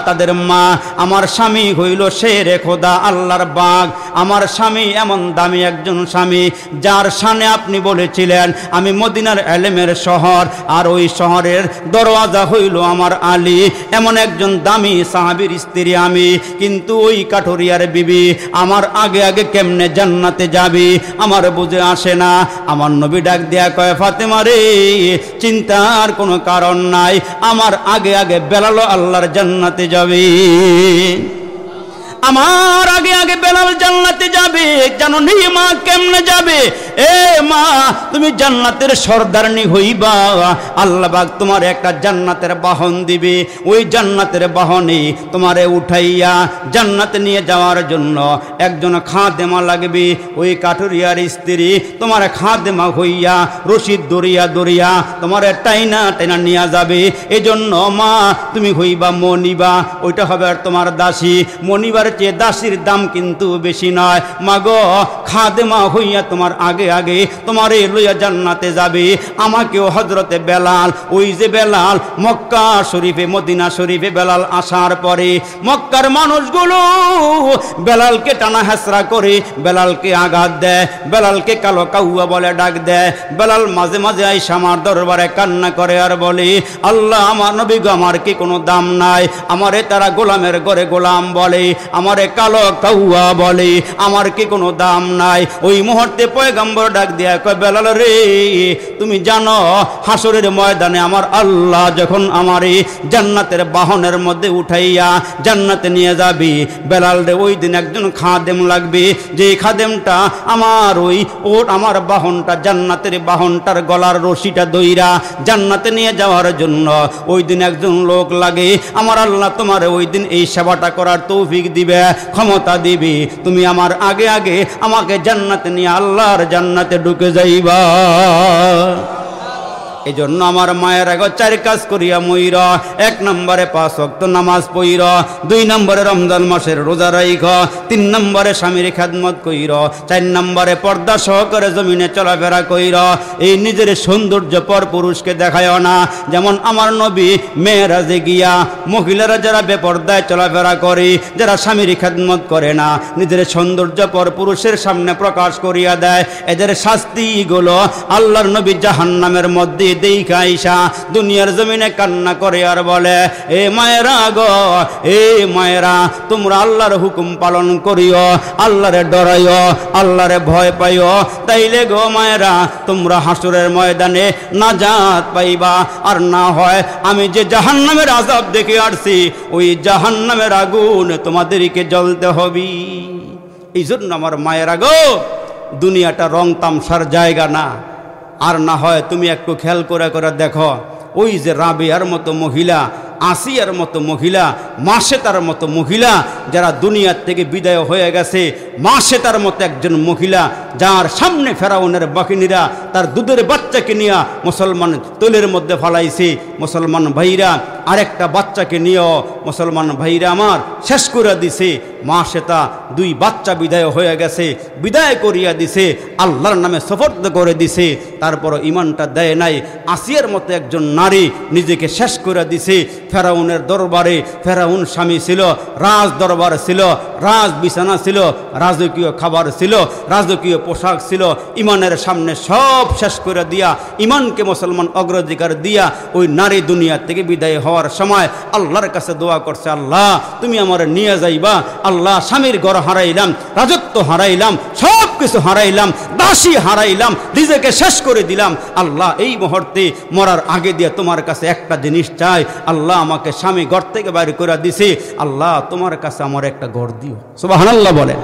তাদের মা। আমার স্বামী হইল শেরে খোদা, আল্লাহর বাগ। আমার স্বামী এমন দামি একজন স্বামী, যার শানে আপনি বলেছিলেন আমি মদিনার এলেমের শহর, আর ওই শহরের দরওয়াজা হইল আমার আলী। এমন একজন দামি সাহাবীর স্ত্রী আমি, কিন্তু ওই কাঠুরিয়ার বিবি আমার আগে আগে কেমনে জান্নাতে যাবে আমার বুঝে আসে না। আমার নবী ডাক দেয়া কয়, ফাতেমা রে, চিন্তার কোনো কারণ নাই, আমার আগে আগে বেলাল আল্লাহর জান্নাতে যাবে, আমার আগে আগে বেলাল জান্নাতে যাবে। জানো নি মা কেমনে যাবে? এ মা, তুমি জান্নাতের সর্দারনি হইবা, আল্লাহ পাক তোমার একটা জান্নাতের বাহন দিবে, ওই জান্নাতের বাহনে তোমারে উঠাইয়া জান্নাতে নিয়ে যাওয়ার জন্য একজন খাদেমা লাগবে। ওই কাঠুরিয়ার স্ত্রী তোমার খাদেমা হইয়া রশিদ দরিয়া দরিয়া তোমার টাইনা টাইনা নিয়ে যাবে। এজন্য মা, তুমি হইবা মনিবা, ওইটা হবে আর তোমার দাসী। মনিবার চেয়ে দাসীর দাম কিন্তু বেশি নয়। মাগো, খাদেমা হইয়া তোমার আগে আগে তোমার লইয়া জান্নাতে যাবে। আমাকেও হযরতে বেলাল, ওই যে বেলাল মক্কা শরীফে, মদিনা শরীফে বেলাল আসার পরে মক্কার মানুষগুলো বেলালকে টানা হেসরা করে, বেলালকে আঘাত দেয়, বেলালকে কালো কাউয়া বলে ডাক দেয়। বেলাল মাঝে মাঝে আইসা আমার দরবারে কান্না করে আর বলে, আল্লাহ, আমার নবী গো, আমার কি কোনো দাম নাই? আমারে তারা গোলামের ঘরে গোলাম বলে, আমারে কালো কাউয়া বলে, আমার কি কোনো দাম নাই? ওই মুহূর্তে পয়গম্বর ডাক দিয়া কয়, বেলাল রে, তুমি জানো হাসরের ময়দানে আমার আল্লাহ যখন আমারে জান্নাতের বাহনের মধ্যে উঠাইয়া জান্নাতে নিয়ে যাবি, বেলাল রে ওই দিন একজন খাদেম লাগবে, যে খাদেমটা আমার আমার বাহনটা, জান্নাতের বাহনটার গলার রশিটা দইরা জান্নাতে নিয়ে যাওয়ার জন্য ওই দিন একজন লোক লাগে। আমার আল্লাহ তোমার ওই দিন এই সেবাটা করার তৌফিক দিবে, ক্ষমতা দিবে। তুমি আমার আগে আগে আমাকে জান্নাতে নিয়ে আল্লাহর জান্নাতে ঢুকে যাইবা। এই জন্য আমার মায়ের আগে 4 কাজ করিয়া মইর। 1 নম্বরে 5 ওয়াক্ত নামাজ পইর, 2 নম্বরে রমজান মাসের রোজা রাইখ, 3 নম্বরে স্বামীর খেদমত কইর, 4 নম্বরে পর্দা সহকারে জমিনে চলাফেরা কইর। এই নিজের সৌন্দর্য পর পুরুষকে দেখায় না। যেমন আমার নবী মেয়েরাজে গিয়া মহিলারা যারা বেপর্দায় চলাফেরা করে, যারা স্বামীর খেদমত করে না, নিজের সৌন্দর্য পর পুরুষের সামনে প্রকাশ করিয়া দেয়, এদের শাস্তিগুলো আল্লাহর নবী জাহান্নামের মধ্যে দেখা আইসা দুনিয়ার জমিনে কান্না করে আর বলে, এ মায়েরা গো, এ মায়েরা, তোমরা আল্লাহর হুকুম পালন করিও, আল্লাহরে ডরাইও, আল্লাহরে ভয় পাইও, তাইলে গো মায়েরা তোমরা হাসরের ময়দানে নাজাত পাইবা। আর না হয় আমি যে জাহান্নামের আযাব দেখে আসছি, ওই জাহান্নামের আগুন তোমাদেরকে জ্বলতে হবে। এই জন্য আমার মায়েরা গো, দুনিয়াটা রং তামসার জায়গা না। আর না হয় তুমি একটু খেয়াল করে করে দেখো, ওই যে রাবিয়ার মতো মহিলা, আসিয়ার মতো মহিলা, মাসেতার মতো মহিলা যারা দুনিয়ার থেকে বিদায় হয়ে গেছে, মাসেতার মতো একজন মহিলা যার সামনে ফেরাউনের বাহিনীরা তার দুধের বাচ্চাকে নিয়ে মুসলমান তৈলের মধ্যে ফালাইছে, মুসলমান ভাইরা আরেকটা বাচ্চাকে নিয়েও মুসলমান ভাইরা আমার শেষ করে দিছে। মাসেতা 2 বাচ্চা বিদায় হয়ে গেছে, বিদায় করিয়া দিছে, আল্লাহর নামে সফর্দ করে দিছে, তারপর ইমানটা দেয় নাই। আসিয়ার মতো একজন নারী নিজেকে শেষ করে দিছে ফেরাউনের দরবারে। ফেরাউন স্বামী ছিল, রাজ দরবার ছিল, রাজ বিছানা ছিল, রাজকীয় খাবার ছিল, রাজকীয় পোশাক ছিল, ইমানের সামনে সব শেষ করে দিয়া, ইমানকে মুসলমান অগ্রাধিকার দিয়া ওই নারী দুনিয়া থেকে বিদায় হওয়ার সময় আল্লাহর কাছে দোয়া করছে, আল্লাহ তুমি আমার নিয়ে যাইবা। আল্লাহ স্বামীর ঘর হারাইলাম, রাজত্ব হারাইলাম, সব কিছু হারাইলাম, দাসী হারাইলাম, নিজেকে শেষ করে দিলাম। আল্লাহ এই মুহূর্তে মরার আগে দিয়ে তোমার কাছে একটা জিনিস চাই, আল্লাহ আমাকে স্বামী ঘর থেকে বাইরে করে দিছে, আল্লাহ তোমার কাছে আমার একটা ঘর দিও। সুবহানাল্লাহ বলে।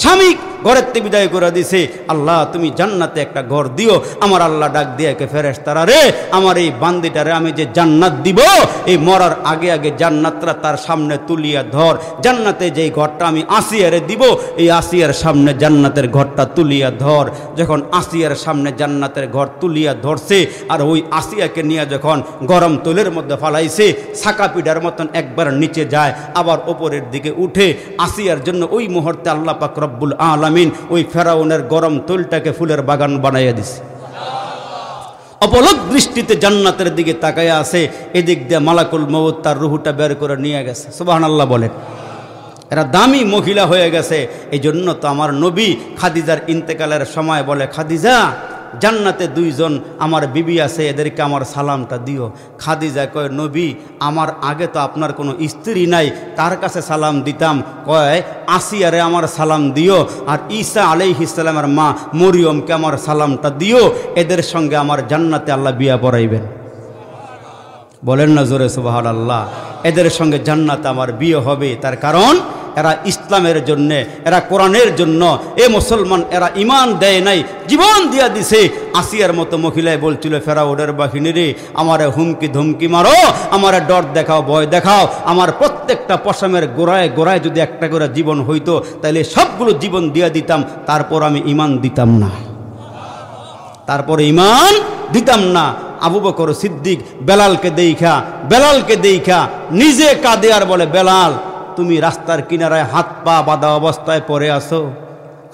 স্বামী ঘরের থেকে বিদায় করে দিছে, আল্লাহ তুমি জান্নাতে একটা ঘর দিও। আমার আল্লাহ ডাক দিয়ে কে ফেরেশতারা, রে আমার এই বান্দিটারে আমি যে জান্নাত দিব, এই মরার আগে আগে জান্নাতরা তার সামনে তুলিয়া ধর। জান্নাতে যেই ঘরটা আমি আসিয়ারে দিব, এই আসিয়ার সামনে জান্নাতের ঘরটা তুলিয়া ধর। যখন আসিয়ার সামনে জান্নাতের ঘর তুলিয়া ধরছে, আর ওই আসিয়াকে নিয়ে যখন গরম তৈলের মধ্যে ফালাইছে, ছাকা পিঠার মতন একবার নিচে যায়, আবার ওপরের দিকে উঠে, আসিয়ার জন্য ওই মুহূর্তে আল্লাহ পাক রব্বুল আলামিন ওই ফেরাউনের গরম তৈলটাকে ফুলের বাগান বানাইয়া দিছে। অপলক দৃষ্টিতে জান্নাতের দিকে তাকায়া আছে, এদিক দিয়ে মালাকুল মউত তার রুহুটা বের করে নিয়ে গেছে। সুবহানাল্লাহ বলেন। এরা দামি মহিলা হয়ে গেছে। এই জন্য তো আমার নবী খাদিজার ইন্তেকালের সময় বলে, খাদিজা জান্নাতে 2 জন আমার বিবি আছে, এদেরকে আমার সালামটা দিও। খাদিজা কয়, নবী আমার আগে তো আপনার কোনো স্ত্রী নাই, তার কাছে সালাম দিতাম। কয়, আসিয়ারে আমার সালাম দিও, আর ঈসা আলাইহিস সালামের মা মরিয়মকে আমার সালামটা দিও, এদের সঙ্গে আমার জান্নাতে আল্লাহ বিয়া পড়াইবেন। বলেন না জোরে সুবহানাল্লাহ। এদের সঙ্গে জান্নাতে আমার বিয়ে হবে। তার কারণ এরা ইসলামের জন্য, এরা কোরআনের জন্য, এ মুসলমান এরা ইমান দেয় নাই, জীবন দিয়া দিছে। আসিয়ার মতো মহিলায় বলছিল ফেরাউনের বাহিনীরে, আমারে হুমকি ধমকি মারো, আমারে ডর দেখাও, ভয় দেখাও, আমার প্রত্যেকটা পশমের গোড়ায় গোড়ায় যদি একটা করে জীবন হইতো, তাহলে সবগুলো জীবন দিয়া দিতাম, তারপর আমি ইমান দিতাম না, তারপরে ইমান দিতাম না। আবু বকর সিদ্দিক বেলালকে দেইখা নিজে কাঁদে আর বলে, বেলাল তুমি রাস্তার কিনারায় হাত পা বাঁধা অবস্থায় পড়ে আসো,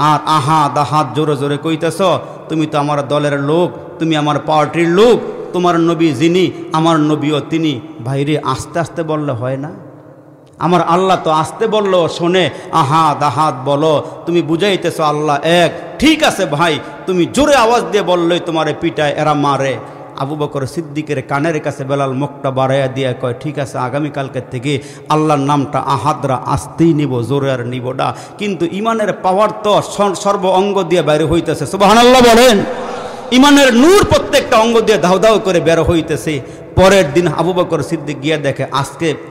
আর আহাত জোরে জোরে কইতেছ, তুমি তো আমার দলের লোক, তুমি আমার পার্টির লোক, তোমার নবী যিনি আমার নবীও তিনি। ভাইরে আস্তে আস্তে বললে হয় না? আমার আল্লাহ তো আসতে বললো, শোনে আহাত বলো, তুমি বুঝাইতেছ আল্লাহ এক। ঠিক আছে ভাই, তুমি জোরে আওয়াজ দিয়ে বললেই তোমারে পিটায়, এরা মারে। আবু বকর সিদ্দিকের কানের কাছে বেলাল মুখটা বাড়াইয়া দিয়ে কয়, ঠিক আছে আগামীকালকের থেকে আল্লাহর নামটা আহাদরা আসতেই নিব, জোরে আর নিব না। কিন্তু ইমানের পাওয়ার তো সর্ব অঙ্গ দিয়ে বাইরে হইতেছে। সুবহানাল্লাহ বলেন। ইমানের নূর প্রত্যেকটা অঙ্গ দিয়ে দাউ দাউ করে বের হইতেছে। পরের দিন আবু বকর সিদ্দিক গিয়ে দেখে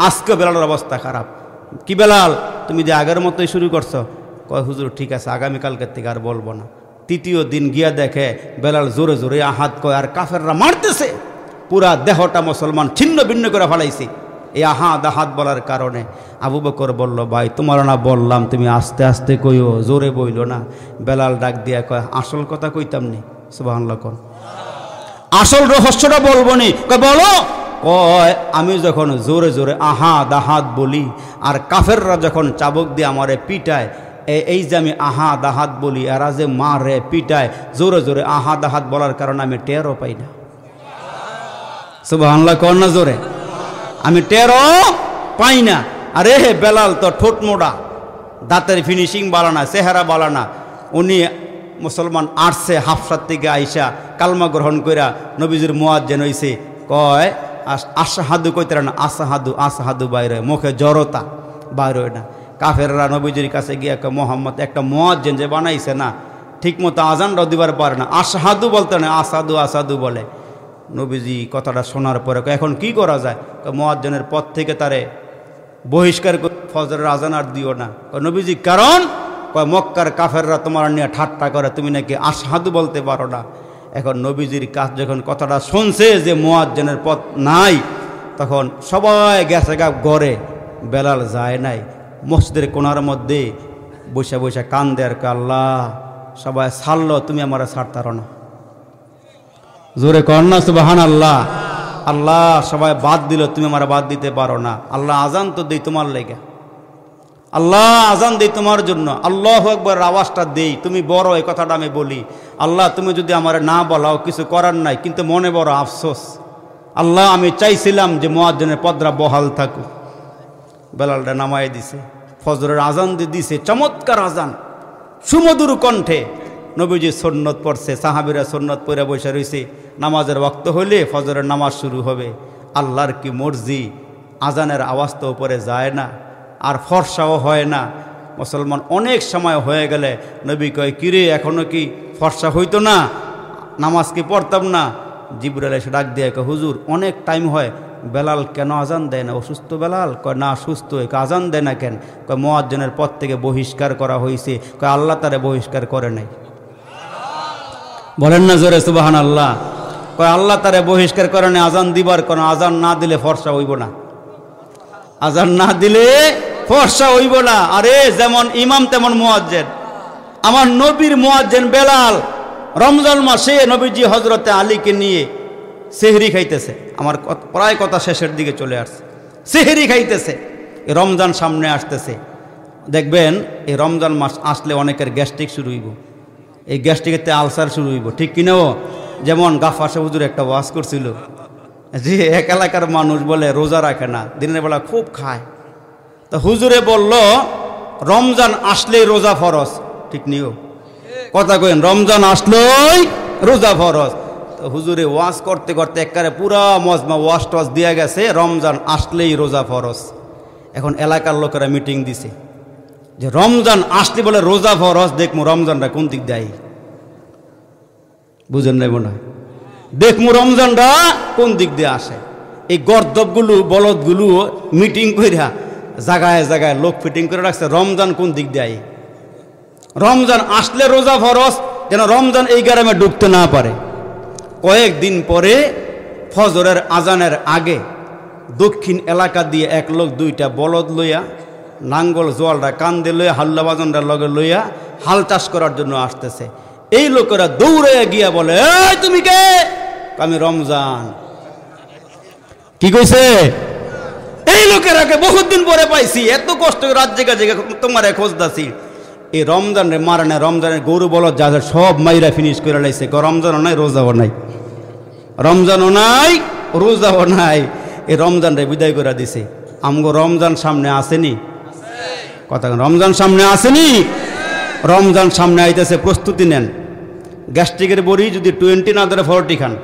আজকে বেলালের অবস্থা খারাপ। কি বেলাল তুমি যে আগের মতোই শুরু করছো? কয় হুজুর ঠিক আছে, আগামীকালকের থেকে আর বলবো না। তৃতীয় দিন গিয়া দেখে বেলাল জোরে জোরে আহাত কয়, আর কাফেররা মারতেছে, পুরা দেহটা মুসলমান ছিন্ন ভিন্ন করে ফেলাইছে এই আহাত আহাত বলার কারণে। আবু বকর বলল, ভাই তোমার না বললাম তুমি আস্তে আস্তে কইও, জোরে বইল না। বেলাল ডাক দিয়া কয়, আসল কথা কইতাম নি। সুবহানাল্লাহ কোন, আসল রহস্যটা বলবো নি। কয় বলো। কয় আমি যখন জোরে জোরে আহাত আহাত বলি আর কাফেররা যখন চাবুক দিয়ে আমারে পিটায়, এই যে আমি আহাত আহাত বলি, এরা যে মারে পিটায় জোরে জোরে আহাত আহাত বলার কারণে আমি টেরও পাই না। সুবহানাল্লাহ কোন না জোরে, আমি টেরও পাই না। আরে বেলাল তো ঠোঁট মোড়া, দাঁতের ফিনিশিং বালানা, চেহারা বালানা। উনি মুসলমান আসছে হাফসার থেকে আইসা কালমা গ্রহণ কইরা নবীজির মুয়াজ্জিন হইছে। কয় আশহাদু কইতে না, আশহাদু আশহাদু বাইরে, মুখে জড়তা বাইরে না। কাফেররা নবীজির কাছে গিয়া কয়, মোহাম্মদ একটা মুয়াজ্জিন যে বানাইছে না, ঠিক মতো আজানটাও দিবার পারে না, আশহাদু বলতে না, আসাদু আসাদু বলে। নবীজি কথাটা শোনার পরে এখন কি করা যায়? মুয়াজ্জিনের পথ থেকে তারে বহিষ্কার করে ফজরের আজান আর দিও না। নবীজি কারণ? কয় মক্কার কাফেররা তোমার নিয়ে ঠাট্টা করে, তুমি নাকি আশহাদু বলতে পারো না। এখন নবীজির কাছ যখন কথাটা শুনছে যে মুয়াজ্জিনের পথ নাই, তখন সবাই গেছে গা ঘরে, বেলাল যায় নাই। মসজিদের কোনার মধ্যে বসে বসে কান্দে আর কয়, আল্লাহ সবাই ছাড়লো, তুমি আমার ছাড়তারো না। জোরে কর না সুবহানাল্লাহ। আল্লাহ সবাই বাদ দিল, তুমি আমার বাদ দিতে পারো না। আল্লাহ আজান তো দেই তোমার লেগে, আল্লাহ আজান দেই তোমার জন্য, আল্লাহু আকবার আওয়াজটা দেই, তুমি বড়, এই কথাটা আমি বলি। আল্লাহ তুমি যদি আমার না বলাও কিছু করার নাই, কিন্তু মনে বড় আফসোস। আল্লাহ আমি চাইছিলাম যে মুয়াজ্জিনের পদরা বহাল থাকুক। বেলালটা নামাই দিছে, ফজরের আজান দিয়ে দিছে, চমৎকার আজান, সুমধুর কণ্ঠে। নবীজি সুন্নত পড়ছে, সাহাবীরা সুন্নত পড়ে বসে রয়েছে। নামাজের ওয়াক্ত হইলে ফজরের নামাজ শুরু হবে। আল্লাহর কি মর্জি, আজানের আওয়াজ তো উপরে যায় না, আর ফর্সাও হয় না। মুসলমান অনেক সময় হয়ে গেলে নবী কয়, কিরে এখনো কি ফর্সা হইতো না, নামাজ কি পড়তাম না? জিবরাইল এসে ডাক দিয়ে কয়, হুজুর অনেক টাইম হয়, বেলাল কেন আজান দেয় না? অসুস্থ বেলাল? কয় না সুস্থ। আজান দেয় না কেন? কয় মুয়াজ্জিনের পথ থেকে বহিষ্কার করা হয়েছে। কয় আল্লাহ তারে বহিষ্কার করে নাই। বলেন না জোরে সুবহানাল্লাহ। কয় আল্লাহ তারে বহিষ্কার করে নাই, আজান দিবার কোন, আজান না দিলে ফর্সা হইব না, আজান না দিলে ফর্সা হইব না। আরে যেমন ইমাম তেমন মুয়াজ্জিন। আমার নবীর মুয়াজ্জিন বেলাল রমজান মাসে নবীজি হজরতে আলীকে নিয়ে সেহরি খাইতেছে। আমার প্রায় কথা শেষের দিকে চলে আসছে। সেহরি খাইতেছে, এই রমজান সামনে আসতেছে। দেখবেন এই রমজান মাস আসলে অনেকের গ্যাস্ট্রিক শুরু হইব, এই গ্যাস্ট্রিকেতে আলসার শুরু হইব, ঠিক কিনাও? যেমন গাফার সাহেব হুজুর একটা ওয়াজ করছিল যে এক এলাকার মানুষ বলে রোজা রাখে না, দিনের বেলা খুব খায়। তো হুজুরে বলল রমজান আসলেই রোজা ফরজ, ঠিক নিও? কথা কইন, রমজান আসলেই রোজা ফরজ। তো হুজুরে ওয়াজ করতে করতে একবারে পুরা মজমা ওয়াজ টস দিয়ে গেছে, রমজান আসলেই রোজা ফরজ। এখন এলাকার লোকেরা মিটিং দিছে যে রমজান আসলে বলে রোজা ফরজ, দেখমু রমজানটা কোন দিক দেয়, বুঝেন নাই মনে হয়? দেখমু রমজানটা কোন দিক দিয়ে আসে। এই গর্দবগুলো বলদগুলো মিটিং কইরা জায়গায় জায়গায় লোক ফিটিং করে রাখছে, রমজান কোন দিক দেয়, রমজান আসলে রোজা ফরজ, যেন রমজান এই গ্রামে ঢুকতে না পারে। কয়েকদিন পরে ফজরের আজানের আগে দক্ষিণ এলাকা দিয়ে এক লোক দুইটা বলদ লইয়া, নাঙ্গল জোয়ালটা কান্দে লইয়া, হাল্লা বাজনটা লগে লইয়া হাল চাষ করার জন্য আসতেছে। এই লোকেরা দৌড়ে গিয়া বলে, এই তুমি কে? আমি রমজান। কি কইছে? এই লোকেরাকে বহুত দিন পরে পাইছি, এত কষ্ট রাত জেগে জেগে তোমার খোঁজ দাসি। এই রমজান রে মারে না, রমজানের গরু বলদ যা সব মাইরা ফিনিশ করে লাইছে। রমজানও নাই, রোজাও নাই, রমজানও নাই, রোজাও নাই। এই রমজান রে বিদায় করে দিছে। আমগো রমজান সামনে আসেনি? কথা রমজান সামনে আসেনি? রমজান সামনে আইতেছে, প্রস্তুতি নেন। গ্যাস্ট্রিকের বড়ি যদি 20 না ধরে 40 খান,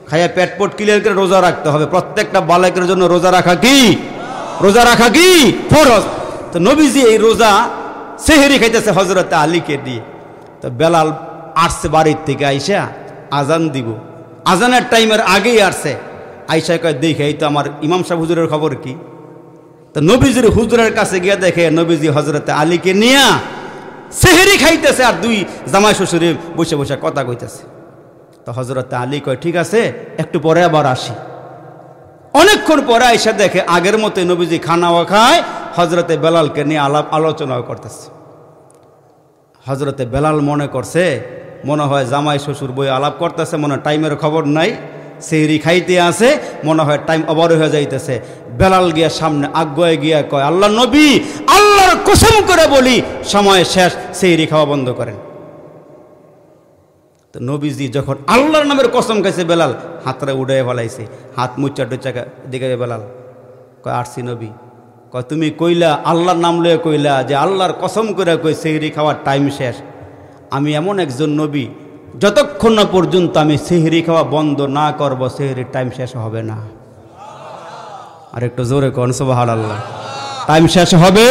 খাইয়া পেটপট ক্লিয়ার করে রোজা রাখতে হবে। প্রত্যেকটা বালকের জন্য রোজা রাখা কি? রোজা রাখা কি ফরজ। তো নবীজি এই রোজা সেহরি খাইতেছে হজরতে আলীকে দিয়ে। তো বেলাল আসছে বাড়ির থেকে আইসা আজান দিব, আজানের টাইমের আগেই আসছে। আইসা কয় দেখে এই তো আমার ইমাম সাহেব হুজুরের খবর কি? তো নবীজির হুজুরের কাছে গিয়ে দেখে নবীজি হজরতে আলীকে নিয়ে সেহরি খাইতেছে আর দুই জামাই শ্বশুরে বসে বসে কথা কইতেছে। তো হজরতে আলী কয় ঠিক আছে, একটু পরে আবার আসি। অনেকক্ষণ পরে এসে দেখে আগের মতো নবীজি খানাও খায়, হজরতে বেলালকে নিয়ে আলোচনাও করতেছে। হজরতে বেলাল মনে করছে মনে হয় জামাই শ্বশুর বই আলাপ করতেছে, মনে হয় টাইমের খবর নাই, সেহরি খাইতে আছে, মনে হয় টাইম ওভার হয়ে যাইতেছে। বেলাল গিয়া সামনে আগুয়ে গিয়া কয় আল্লাহ নবী, আল্লাহর কসম করে বলি সময় শেষ, সেহরি খাওয়া বন্ধ করেন। তো নবীজি যখন আল্লাহর নামের কসম খাইছে, বেলাল হাতটা উড়ে ফেলাইছে, হাত মুচ্চা টুচ্চা দিকে বেলাল কয় আসছি নবী। কয় তুমি কইলা আল্লাহর নাম লয়ে কইলা যে আল্লাহর কসম করে কই সেহরি খাওয়ার টাইম শেষ। আমি এমন একজন নবী, যতক্ষণ না পর্যন্ত আমি সেহরি খাওয়া বন্ধ না করব সেহরির টাইম শেষ হবে না। আর একটু জোরে কোন সুবহানাল্লাহ। টাইম শেষ হবে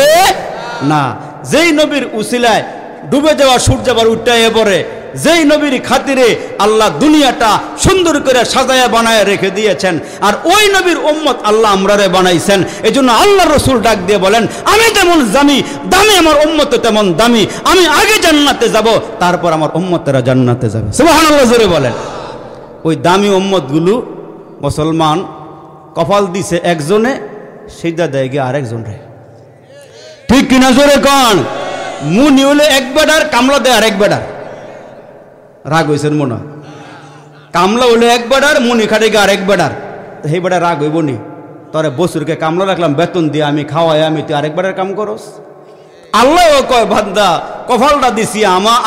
না। যেই নবীর উসিলায় ডুবে যাওয়া সূর্য আবার উঠে পড়ে, যেই নবীর খাতিরে আল্লাহ দুনিয়াটা সুন্দর করে সাজায়া বানায় রেখে দিয়েছেন, আর ওই নবীর উম্মত আল্লাহ আমরারে বানাইছেন। এই জন্য আল্লাহ রসুল ডাক দিয়ে বলেন আমি যেমন দামি আমার উম্মত তেমন দামি, আমি আগে জান্নাতে যাব, তারপর আমার উম্মতেরা জান্নাতে যাবে। সুবহানাল্লাহ জোরে বলেন। ওই দামি উম্মতগুলো মুসলমান কপাল দিছে একজনে, সিজদা দেয় গিয়ে আরেকজন রে। ঠিক কিনা জোরে কন? মুনি হলে এক বেডার, কামলা দেয় আরেক বেডার। রাগ হয়েছেন মনে হয়? কামলা হলে এক বেডার, মুনি খাটে গিয়ে আরেক বেডার। তো সেই বেডার রাগ হইব নি? তোরে বছরকে কামলা রাখলাম বেতন দিয়ে, আমি খাওয়াই, আমি তুই আরেক বেডার কাম করস? আল্লাহ কয় বান্দা কপালটা দিছি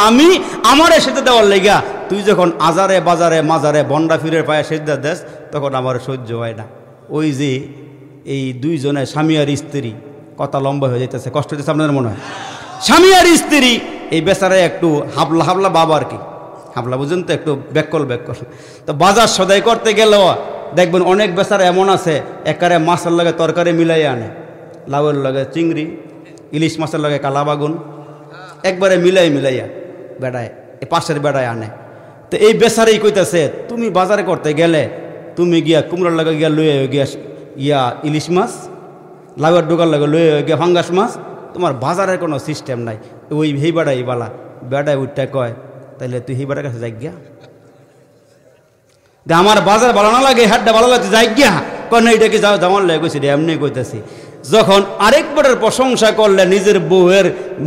আমি আমারে সেটা দেওয়ার লেগা, তুই যখন আজারে বাজারে মাজারে বন্ডা ফিরে পায়ে সেজদা দেস তখন আমার সহ্য হয় না। ওই যে এই দুইজনে স্বামী আর স্ত্রী, কথা লম্বা হয়ে যেতেছে, কষ্ট হচ্ছে আপনার মনে হয়? স্বামী আর স্ত্রী, এই বেচারে একটু হাবলা হাবলা বাবা আর কি, হাবলা বুঝেন তো, একটু ব্যাকল। তো বাজার সদাই করতে গেলেও দেখবেন অনেক বেচারা এমন আছে একারে মাছের লগে তরকারি মিলাই আনে, লাউয়ের লগে চিংড়ি, ইলিশ মাছের লগে কালা বাগুন, একবারে মিলাইয়া বেড়ায়, এই পাশের বেড়ায় আনে। তো এই বেচারাই কইতেছে তুমি বাজারে করতে গেলে তুমি গিয়া কুমড়ার লগে গিয়া লয়ে গিয়া ইলিশ মাছ, লাউয়ের ডোকার লগে লয়ে গিয়া ফাঙ্গাস মাছ, তোমার বাজারের কোনো সিস্টেম নাই। ওই হেই বেড়াই বালা বেড়ায় উঠটা কয় তাইলে তুই হেই বেড়ার কাছে যাই গিয়া, আমার বাজার ভালো না লাগে, হাটটা ভালো লাগছে যাই গিয়া, কয় না এটাকে যাও যেমন লাগে কইছি এমনি কইতেছি। যখন আরেকবারের প্রশংসা করলে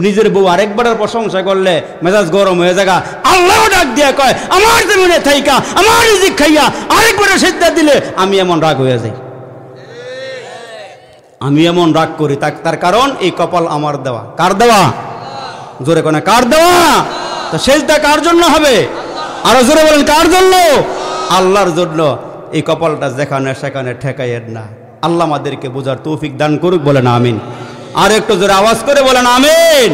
নিজের বউ আরেকবারের প্রশংসা করলে মেজাজ গরম হয়ে যাগা। আল্লাহ ডাক দিয়া কয় আমার জমিনে থাইকা আমার রিজিক খাইয়া আরেকবারের সিজদা দিলে আমি এমন রাগ হয়ে যাই, আমি এমন রাগ করি, তার কারণ এই কপাল আমার দেওয়া। কার দেওয়া? জোরে কোনে কার দেওয়া? তো সিজদা কার জন্য হবে? আরো জোরে বলেন কার জন্য? আল্লাহর জন্য। এই কপালটা যেখানে সেখানে ঠেকাইয়ের না। আল্লাহ আমাদেরকে বোঝার তৌফিক দান করুক, বলেন আমিন। আর একটু জোরে আওয়াজ করে বলেন আমিন।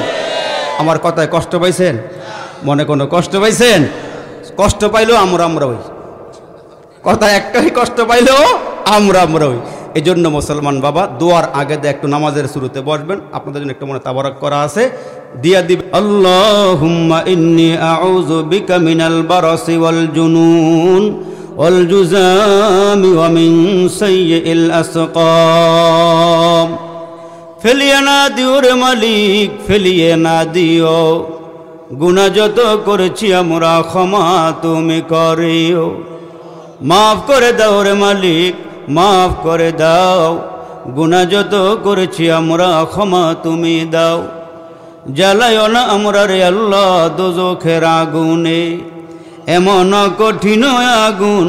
আমার কথায় কষ্ট পাইছেন? মনে কোনো কষ্ট পাইছেন? কষ্ট পাইলেও আমরা ওই কথা একটাই, কষ্ট পাইলেও আমরা ওই। এই জন্য মুসলমান বাবা দোয়ার আগে একটু নামাজের শুরুতে বসবেন, আপনাদের জন্য একটু মনে তাবারক করা আছে, দিয়া দিবে আল্লাহুম্মা ইন্নী আউযু বিকা মিনাল বারাসি ওয়াল জুনুন ওয়াল জুযামি ওয়া মিন সাইয়্যিল আসকাম। ফেলিয়ে না দিও রে মালিক, ফেলিয়ে না দিও, গুনাহ যত করেছি আমরা ক্ষমা তুমি করিও। মাফ করে দাও রে মালিক, মাফ করে দাও, গুনাহ যত করেছি আমরা ক্ষমা তুমি দাও। জ্বালায়ও না আমরা রে আল্লাহ দোজখের আগুনে, এমন কঠিন আগুন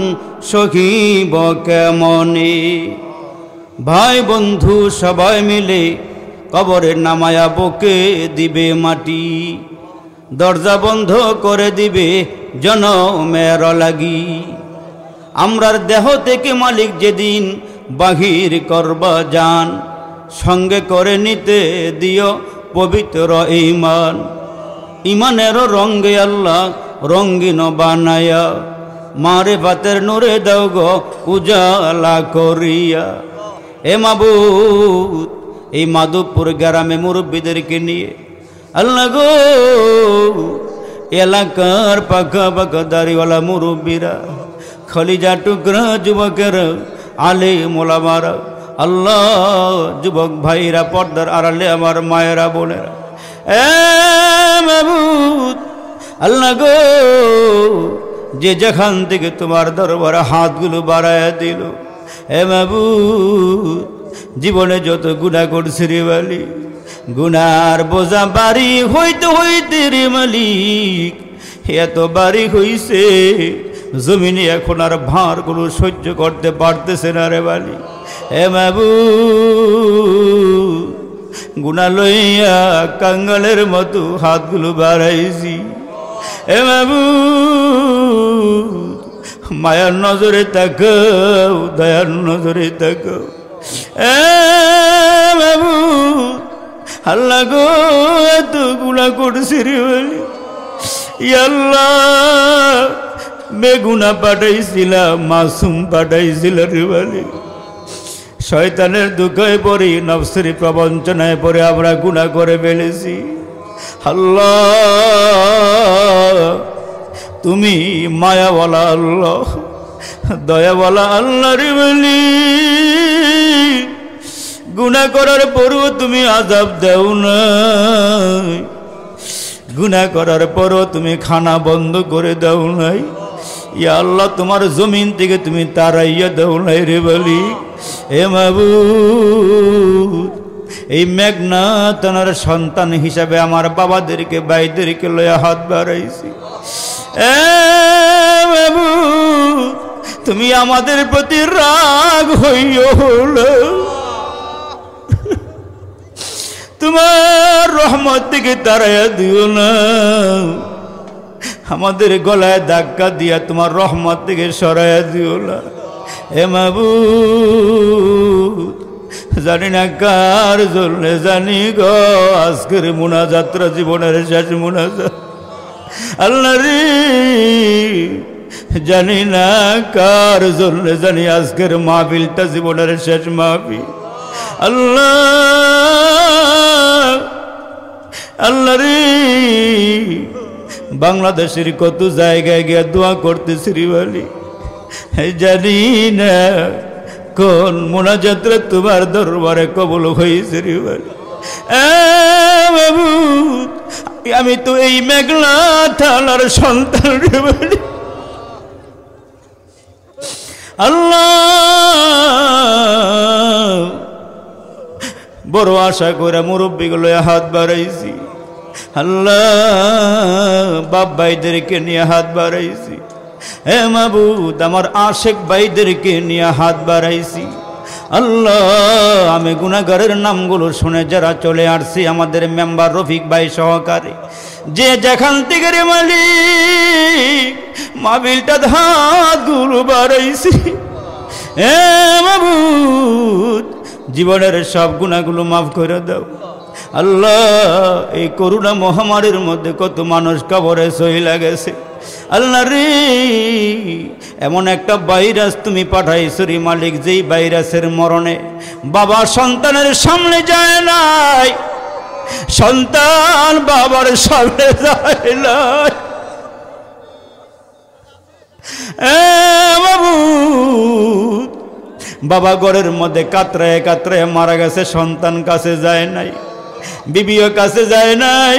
সহিব কেমনে। ভাই বন্ধু সবাই মিলে কবরে নামায়া বুকে দিবে মাটি, দরজা বন্ধ করে দিবে জনমের লাগি। আমরার দেহ থেকে মালিক যেদিন বাহির করবা যান, সঙ্গে করে নিতে দিও পবিত্র ঈমান। ঈমানের রঙে আল্লাহ রঙিন বানায়া, মারিফাতের নূরে দাও গো উজালা করিয়া। এ মাবুদ, এই মাধবপুর গ্রামে মুরব্বীদেরকে নিয়ে আল্লাহ গো, এলাকার পাকা পাকা দাড়িওয়ালা মুরব্বীরা, খলিজা টুকরা যুবকেরা, আলে মোলামারা, আল্লাহ যুবক ভাইরা, পর্দার আড়ালে আমার মায়েরা বোনেরা, মাবুদ আল্লাহ গো, যে যেখান থেকে তোমার দরবারে হাতগুলো বাড়ায়া দিল, মাবুদ জীবনে যত গুনাহ করছি রে মালিক, গুনার বোঝা বাড়ি হইতে হইতে রে মালিক এত বাড়ি হইছে, জমিনে এখন আর ভারগুলো সহ্য করতে পারতেছে না রে মালিক। মাবুদ গুনাহ লইয়া কাঙ্গালের মতো হাতগুলো বাড়াইছি, মাবুদ মায়ার নজরে তাকাও, দয়ার নজরে তাকাও। মাবুদ আল্লাহ গো, এত গুনাহ করছি রে বলি, আল্লাহ বেগুনা পাঠাইছিলাম, মাসুম পাঠাইছিল রে বলি, শয়তানের দুঃখে পড়ে, নফসের প্রবঞ্চনায় পড়ে আমরা গুনাহ করে ফেলেছি। আল্লাহ তুমি মায়াওয়ালা আল্লাহ, দয়াওয়ালা আল্লাহ রে বলি, গুনাহ করার পরও তুমি আযাব দাও না, গুনাহ করার পরও তুমি খানা বন্ধ করে দাও নাই। ইয়া আল্লাহ তোমার জমিন থেকে তুমি তাড়াইয়া দাও নাই রে বলি। মাবুদ এই মেঘনা তার সন্তান হিসাবে আমার বাবাদেরকে ভাইদেরকে লয়া হাত বাড়াইছি। মাবুদ তুমি আমাদের প্রতি রাগ হইও না, তোমার রহমত থেকে তাড়াইয়া দিও না, আমাদের গলায় ধাক্কা দিয়া তোমার রহমত থেকে সরাইয়া দিও না। মাবুদ জানি না কার জন্য জানি গো আজকের মুনাজাতরা জীবনের শেষ মুনাজাত, আল্লাহ রে জানি না কার জন্য জানি আজকের মাহফিলটা জীবনের শেষ মাহফিল। আল্লাহ আল্লাহ রে বাংলাদেশের কত জায়গায় গিয়ে দোয়া করতেছি রে বলি, জানি না কোন মুনাজাতরা তোমার দরবারে কবুল হয়েছে রে বলি। মাবুদ আমি তো এই মেঘলা থানার সন্তান রে বলি, আল্লাহ বড় আশা করে মুরব্বীগুলো হাত বাড়াইছি, আল্লাহ বাপ ভাইদেরকে নিয়ে হাত বাড়াইছি। মাবুদ আমার আশেক ভাইদেরকে নিয়ে হাত বাড়াইছি। আল্লাহ আমি গুনাহগারের নামগুলো শুনে যারা চলে আসছি, আমাদের মেম্বার রফিক ভাই সহকারে, যে যেখান থেকে রে মালিক মাহফিলটা হাতগুলো বাড়াইছি, মাবুদ জীবনের সব গুনাহগুলো মাফ করে দাও। আল্লাহ এই করোনা মহামারীর মধ্যে কত মানুষ কবরে চইলা গেছে, আল্লাহ রে এমন একটা ভাইরাস তুমি পাঠাইছো রে মালিক, যেই ভাইরাসের মরণে বাবা সন্তানের সামনে যায় নাই, সন্তান বাবার সামনে যায় নাই। মাবুদ বাবা ঘরের মধ্যে কাতরায় কাতরায় মারা গেছে, সন্তান কাছে যায় নাই, বিবিও কাছে যায় নাই,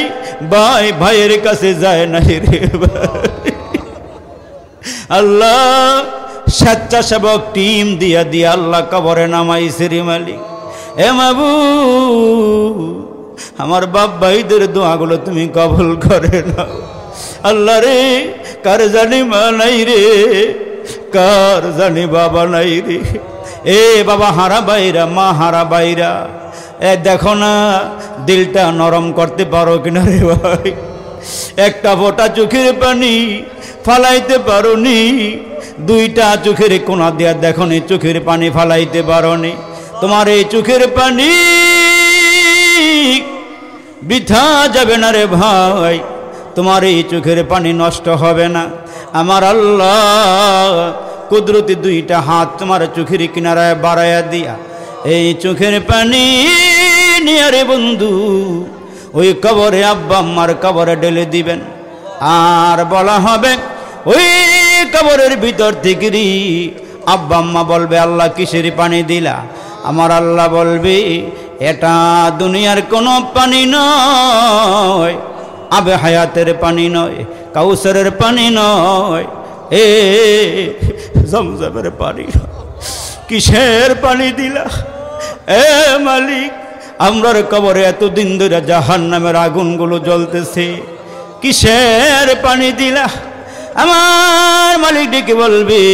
ভাই ভাইয়ের কাছে যায় নাই রে ভাই। আল্লাহ স্বেচ্ছাসেবক টিম দিয়া দিয়া আল্লাহ কবরে নামাইছে রে মালিক। মাবুদ আমার বাপ ভাইদের দোয়াগুলো তুমি কবুল করে নাও। আল্লাহ রে কার জানি মা নাই রে, কার জানি বাবা নাই রে, বাবা হারা বাইরা, মা হারা বাইরা, দেখো না দিলটা নরম করতে পারো কিনা রে ভাই। একটা ফোঁটা চোখের পানি ফালাইতে পারো নি, দুইটা চোখের কোনা দিয়া দেখো নি চোখের পানি ফালাইতে পারো নি। তোমার এই চোখের পানি বৃথা যাবে না রে ভাই, তোমার এই চোখের পানি নষ্ট হবে না। আমার আল্লাহ কুদরতি দুইটা হাত তোমার চোখের কিনারায় বাড়াইয়া দিয়া এই চোখের পানি নিয়ে রে বন্ধু ওই কবরে আব্বা আম্মার কবরে ঢেলে দিবেন, আর বলা হবে ওই কবরের ভিতর থেকে আব্বা আম্মা বলবে আল্লাহ কিসের পানি দিলা, আমার আল্লাহ বলবি এটা দুনিয়ার কোনো পানি নয়, আবে হায়াতের পানি নয়, কাউসারের পানি নয়, এ জমজমের পানি নয়। কিসের পানি দিলা এ মালিক? আমরার কবরে এতদিন ধরে জাহান্নামের আগুনগুলো জ্বলতেছে, কিসের পানি দিলা? আমার মালিক ডেকে বলবি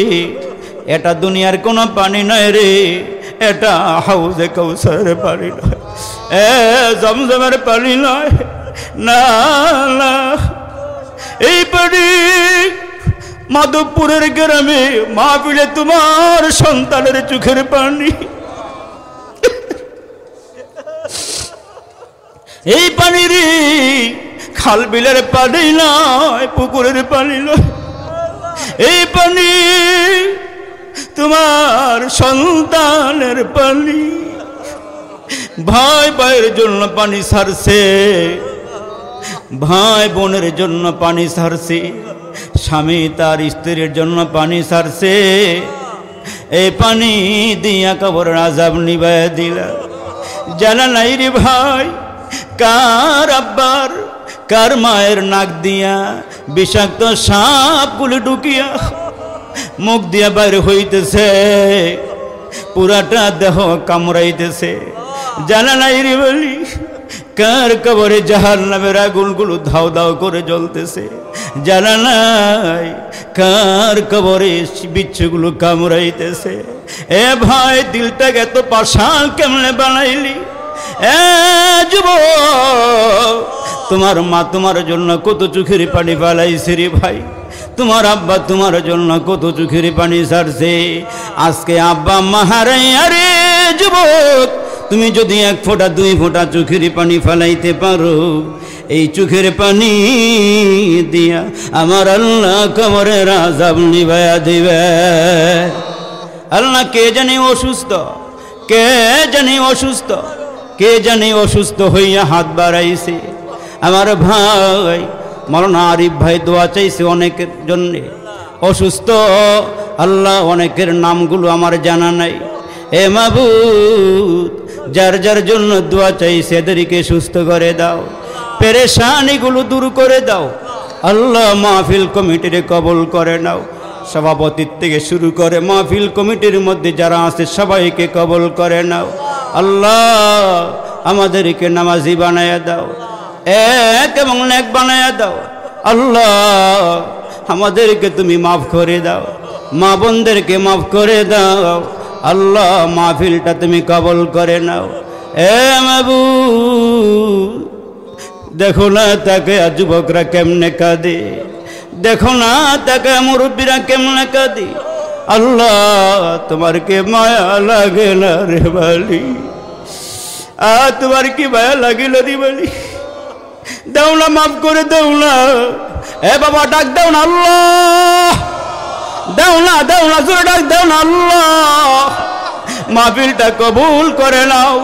এটা দুনিয়ার কোনো পানি নয় রে, এটা হাউজে কাউসারের পানি নয়, এ জমজমের পানি নয়। না না, এই পানি মাধবপুরের গ্রামে মাহফিলে তোমার সন্তানের চোখের পানি, এই পানি রে খাল বিলের পানি নয়, পুকুরের পানি নয়, এই পানি তোমার সন্তানের পানি। ভাই ভাইয়ের জন্য পানি ছাড়ছে, ভাই বোনের জন্য পানি ছাড়ছে, স্বামী তার স্ত্রীর জন্য পানি ছাড়ছে, এই পানি দিয়া কবরের আযাব নিবাইয়া দিলা। জানা নাই রে ভাই, কার আব্বার কার মায়ের নাক দিয়া বিষাক্ত সাপগুলো ঢুকিয়া মুখ দিয়া বাইরে হইতেছে, পুরাটা দেহ কামড়াইতেছে। জানা নাই রে বলি, কার কবরে জাহান্নামের আগুনগুলো ধাও ধাও করে জ্বলতেছে। জানা নাই কার কবরে বিচ্ছুগুলো কামড়াইতেছে। এ ভাই, দিলটাকে এত পাষাণ কেমনে বানাইলি? এ যুবক, তোমার মা তোমার জন্য কত চোখের পানি ফালাইছে রে ভাই, তোমার আব্বা তোমার জন্য কত চোখের পানি ছাড়ছে। আজকে আব্বা মা হারাইয়া রে যুবক, তুমি যদি এক ফোঁটা দুই ফোঁটা চোখের পানি ফেলাইতে পারো, এই চোখের পানি দিয়া আমার আল্লাহ কবরের আযাব নিভাইয়া দিবে। আল্লাহ কে জানি অসুস্থ, কে জানি অসুস্থ, কে জানি অসুস্থ হইয়া হাত বাড়াইছে। আমার ভাই মাওলানা আরিফ ভাই দোয়া চাইছে অনেকের জন্যে অসুস্থ। আল্লাহ অনেকের নামগুলো আমার জানা নাই। এ মাবুদ, যার যার জন্য দোয়া চাইছে এদেরকে সুস্থ করে দাও, পেরেশানিগুলো দূর করে দাও। আল্লাহ মাহফিল কমিটির কবুল করে নাও, সভাপতির থেকে শুরু করে মাহফিল কমিটির মধ্যে যারা আছে সবাইকে কবুল করে নাও। আল্লাহ আমাদেরকে নামাজি বানায়া দাও, এক এবং নেক বানায়া দাও। আল্লাহ আমাদেরকে তুমি মাফ করে দাও, মা বোনদেরকে মাফ করে দাও। আল্লাহ মাহফিলটা তুমি কবুল করে নাও। এ মাবুদ, দেখো না তাকে যুবকরা কেমনে কাঁদে, দেখো না তাকে মুরব্বীরা কেমনে কাঁদে। আল্লাহ তোমার কে মায়া লাগে না রে বালি? তোমার কি মায়া লাগিল রে বালি? দাও না, মাফ করে দাও না। এ বাবা, ডাক দাও না, আল্লাহ দাও না, দাও না, জোরে ডাক দাও না। আল্লাহ মাহফিলটা কবুল করে নাও।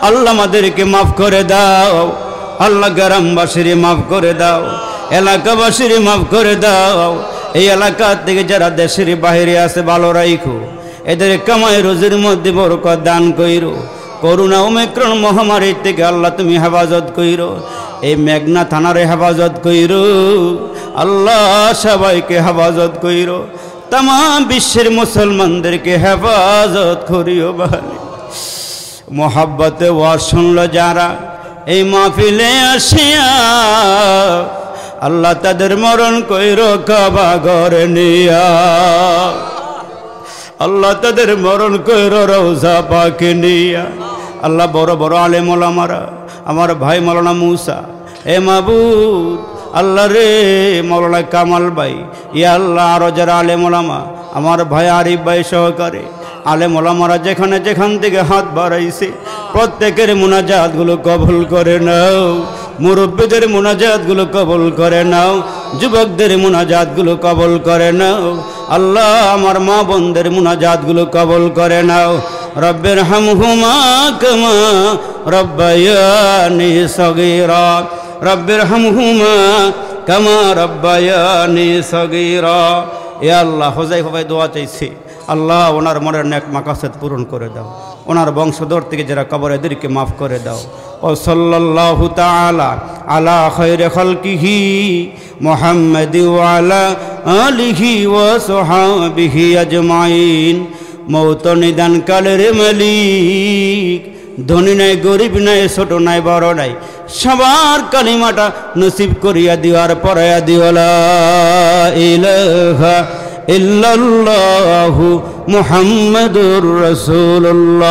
আল্লাহ আমাদেরকে মাফ করে দাও। আল্লাহ গ্রামবাসীর মাফ করে দাও, এলাকাবাসীর মাফ করে দাও। এই এলাকা থেকে যারা দেশের বাইরে আছে ভালো রাখো, এদের কামাই রোজের মধ্যে বরকত দান কইরো। করোনা ওমিক্রন মহামারী থেকে আল্লাহ তুমি হেফাজত কইরো। এই মেঘনা থানারে হেফাজত কইরো। আল্লাহ সবাইকে হেফাজত কইরো। तमाम विश्वेर मुसलमानदेरके हेफाजत करियो भाई। मोहब्बते ओयाज शुनलो जारा এই মাহফিলে আসিয়া আল্লাহ তাদের মরণ কইরো কাবা ঘরে নিয়া। আল্লাহ তাদের মরণ কইরো রওজা পাকে নিয়া। আল্লাহ বড় বড় আলেম ওলামারা, আমার ভাই মাওলানা মুসা, এ মাবুদ আল্লাহ রে মাওলানা কামাল ভাই, ইয়া আল্লাহ আরো যারা আলেম ওলামা, আমার ভাই আরিফ ভাই সহকারে আলেম ওলামারা যেখানে যেখান থেকে হাত বাড়াইছে প্রত্যেকের মুনাজাতগুলো কবুল করে নাও। মুরব্বীদের মুনাজাতগুলো কবুল করে নাও, যুবকদের মুনাজাতগুলো কবুল করে নাও। আল্লাহ আমার মা বোনদের মুনাজাতগুলো কবুল করে নাও। রব্বির হামহুমা কামা রব্বায়ানি সগীরা, রব্বির হামহুমা কামা রব্বায়ানি সগীরা। ইয়া আল্লাহ হুযায়ফা ভাই দোয়া চাইছে, আল্লাহ ওনার মনের নেক মাকাসেদ পূরণ করে দাও। ওনার বংশধর থেকে যারা কবর এদেরকে মাফ করে দাও। ও সাল্লাল্লাহু তাআলা আলা খায়রি খালকিহি মুহাম্মাদি ওয়া আলা আলিহি ওয়া সাহবিহি আজমাইন। মৌত নিদান কালের মালিক, ধনী নাই গরিব নাই ছোট নাই বড় নাই, সবার কালিমাটা নসিব করিয়া দিওয়ার পরাইয়া দিও লা ইলাহা ইল্লাল্লাহু মুহাম্মাদুর রাসূলুল্লাহ।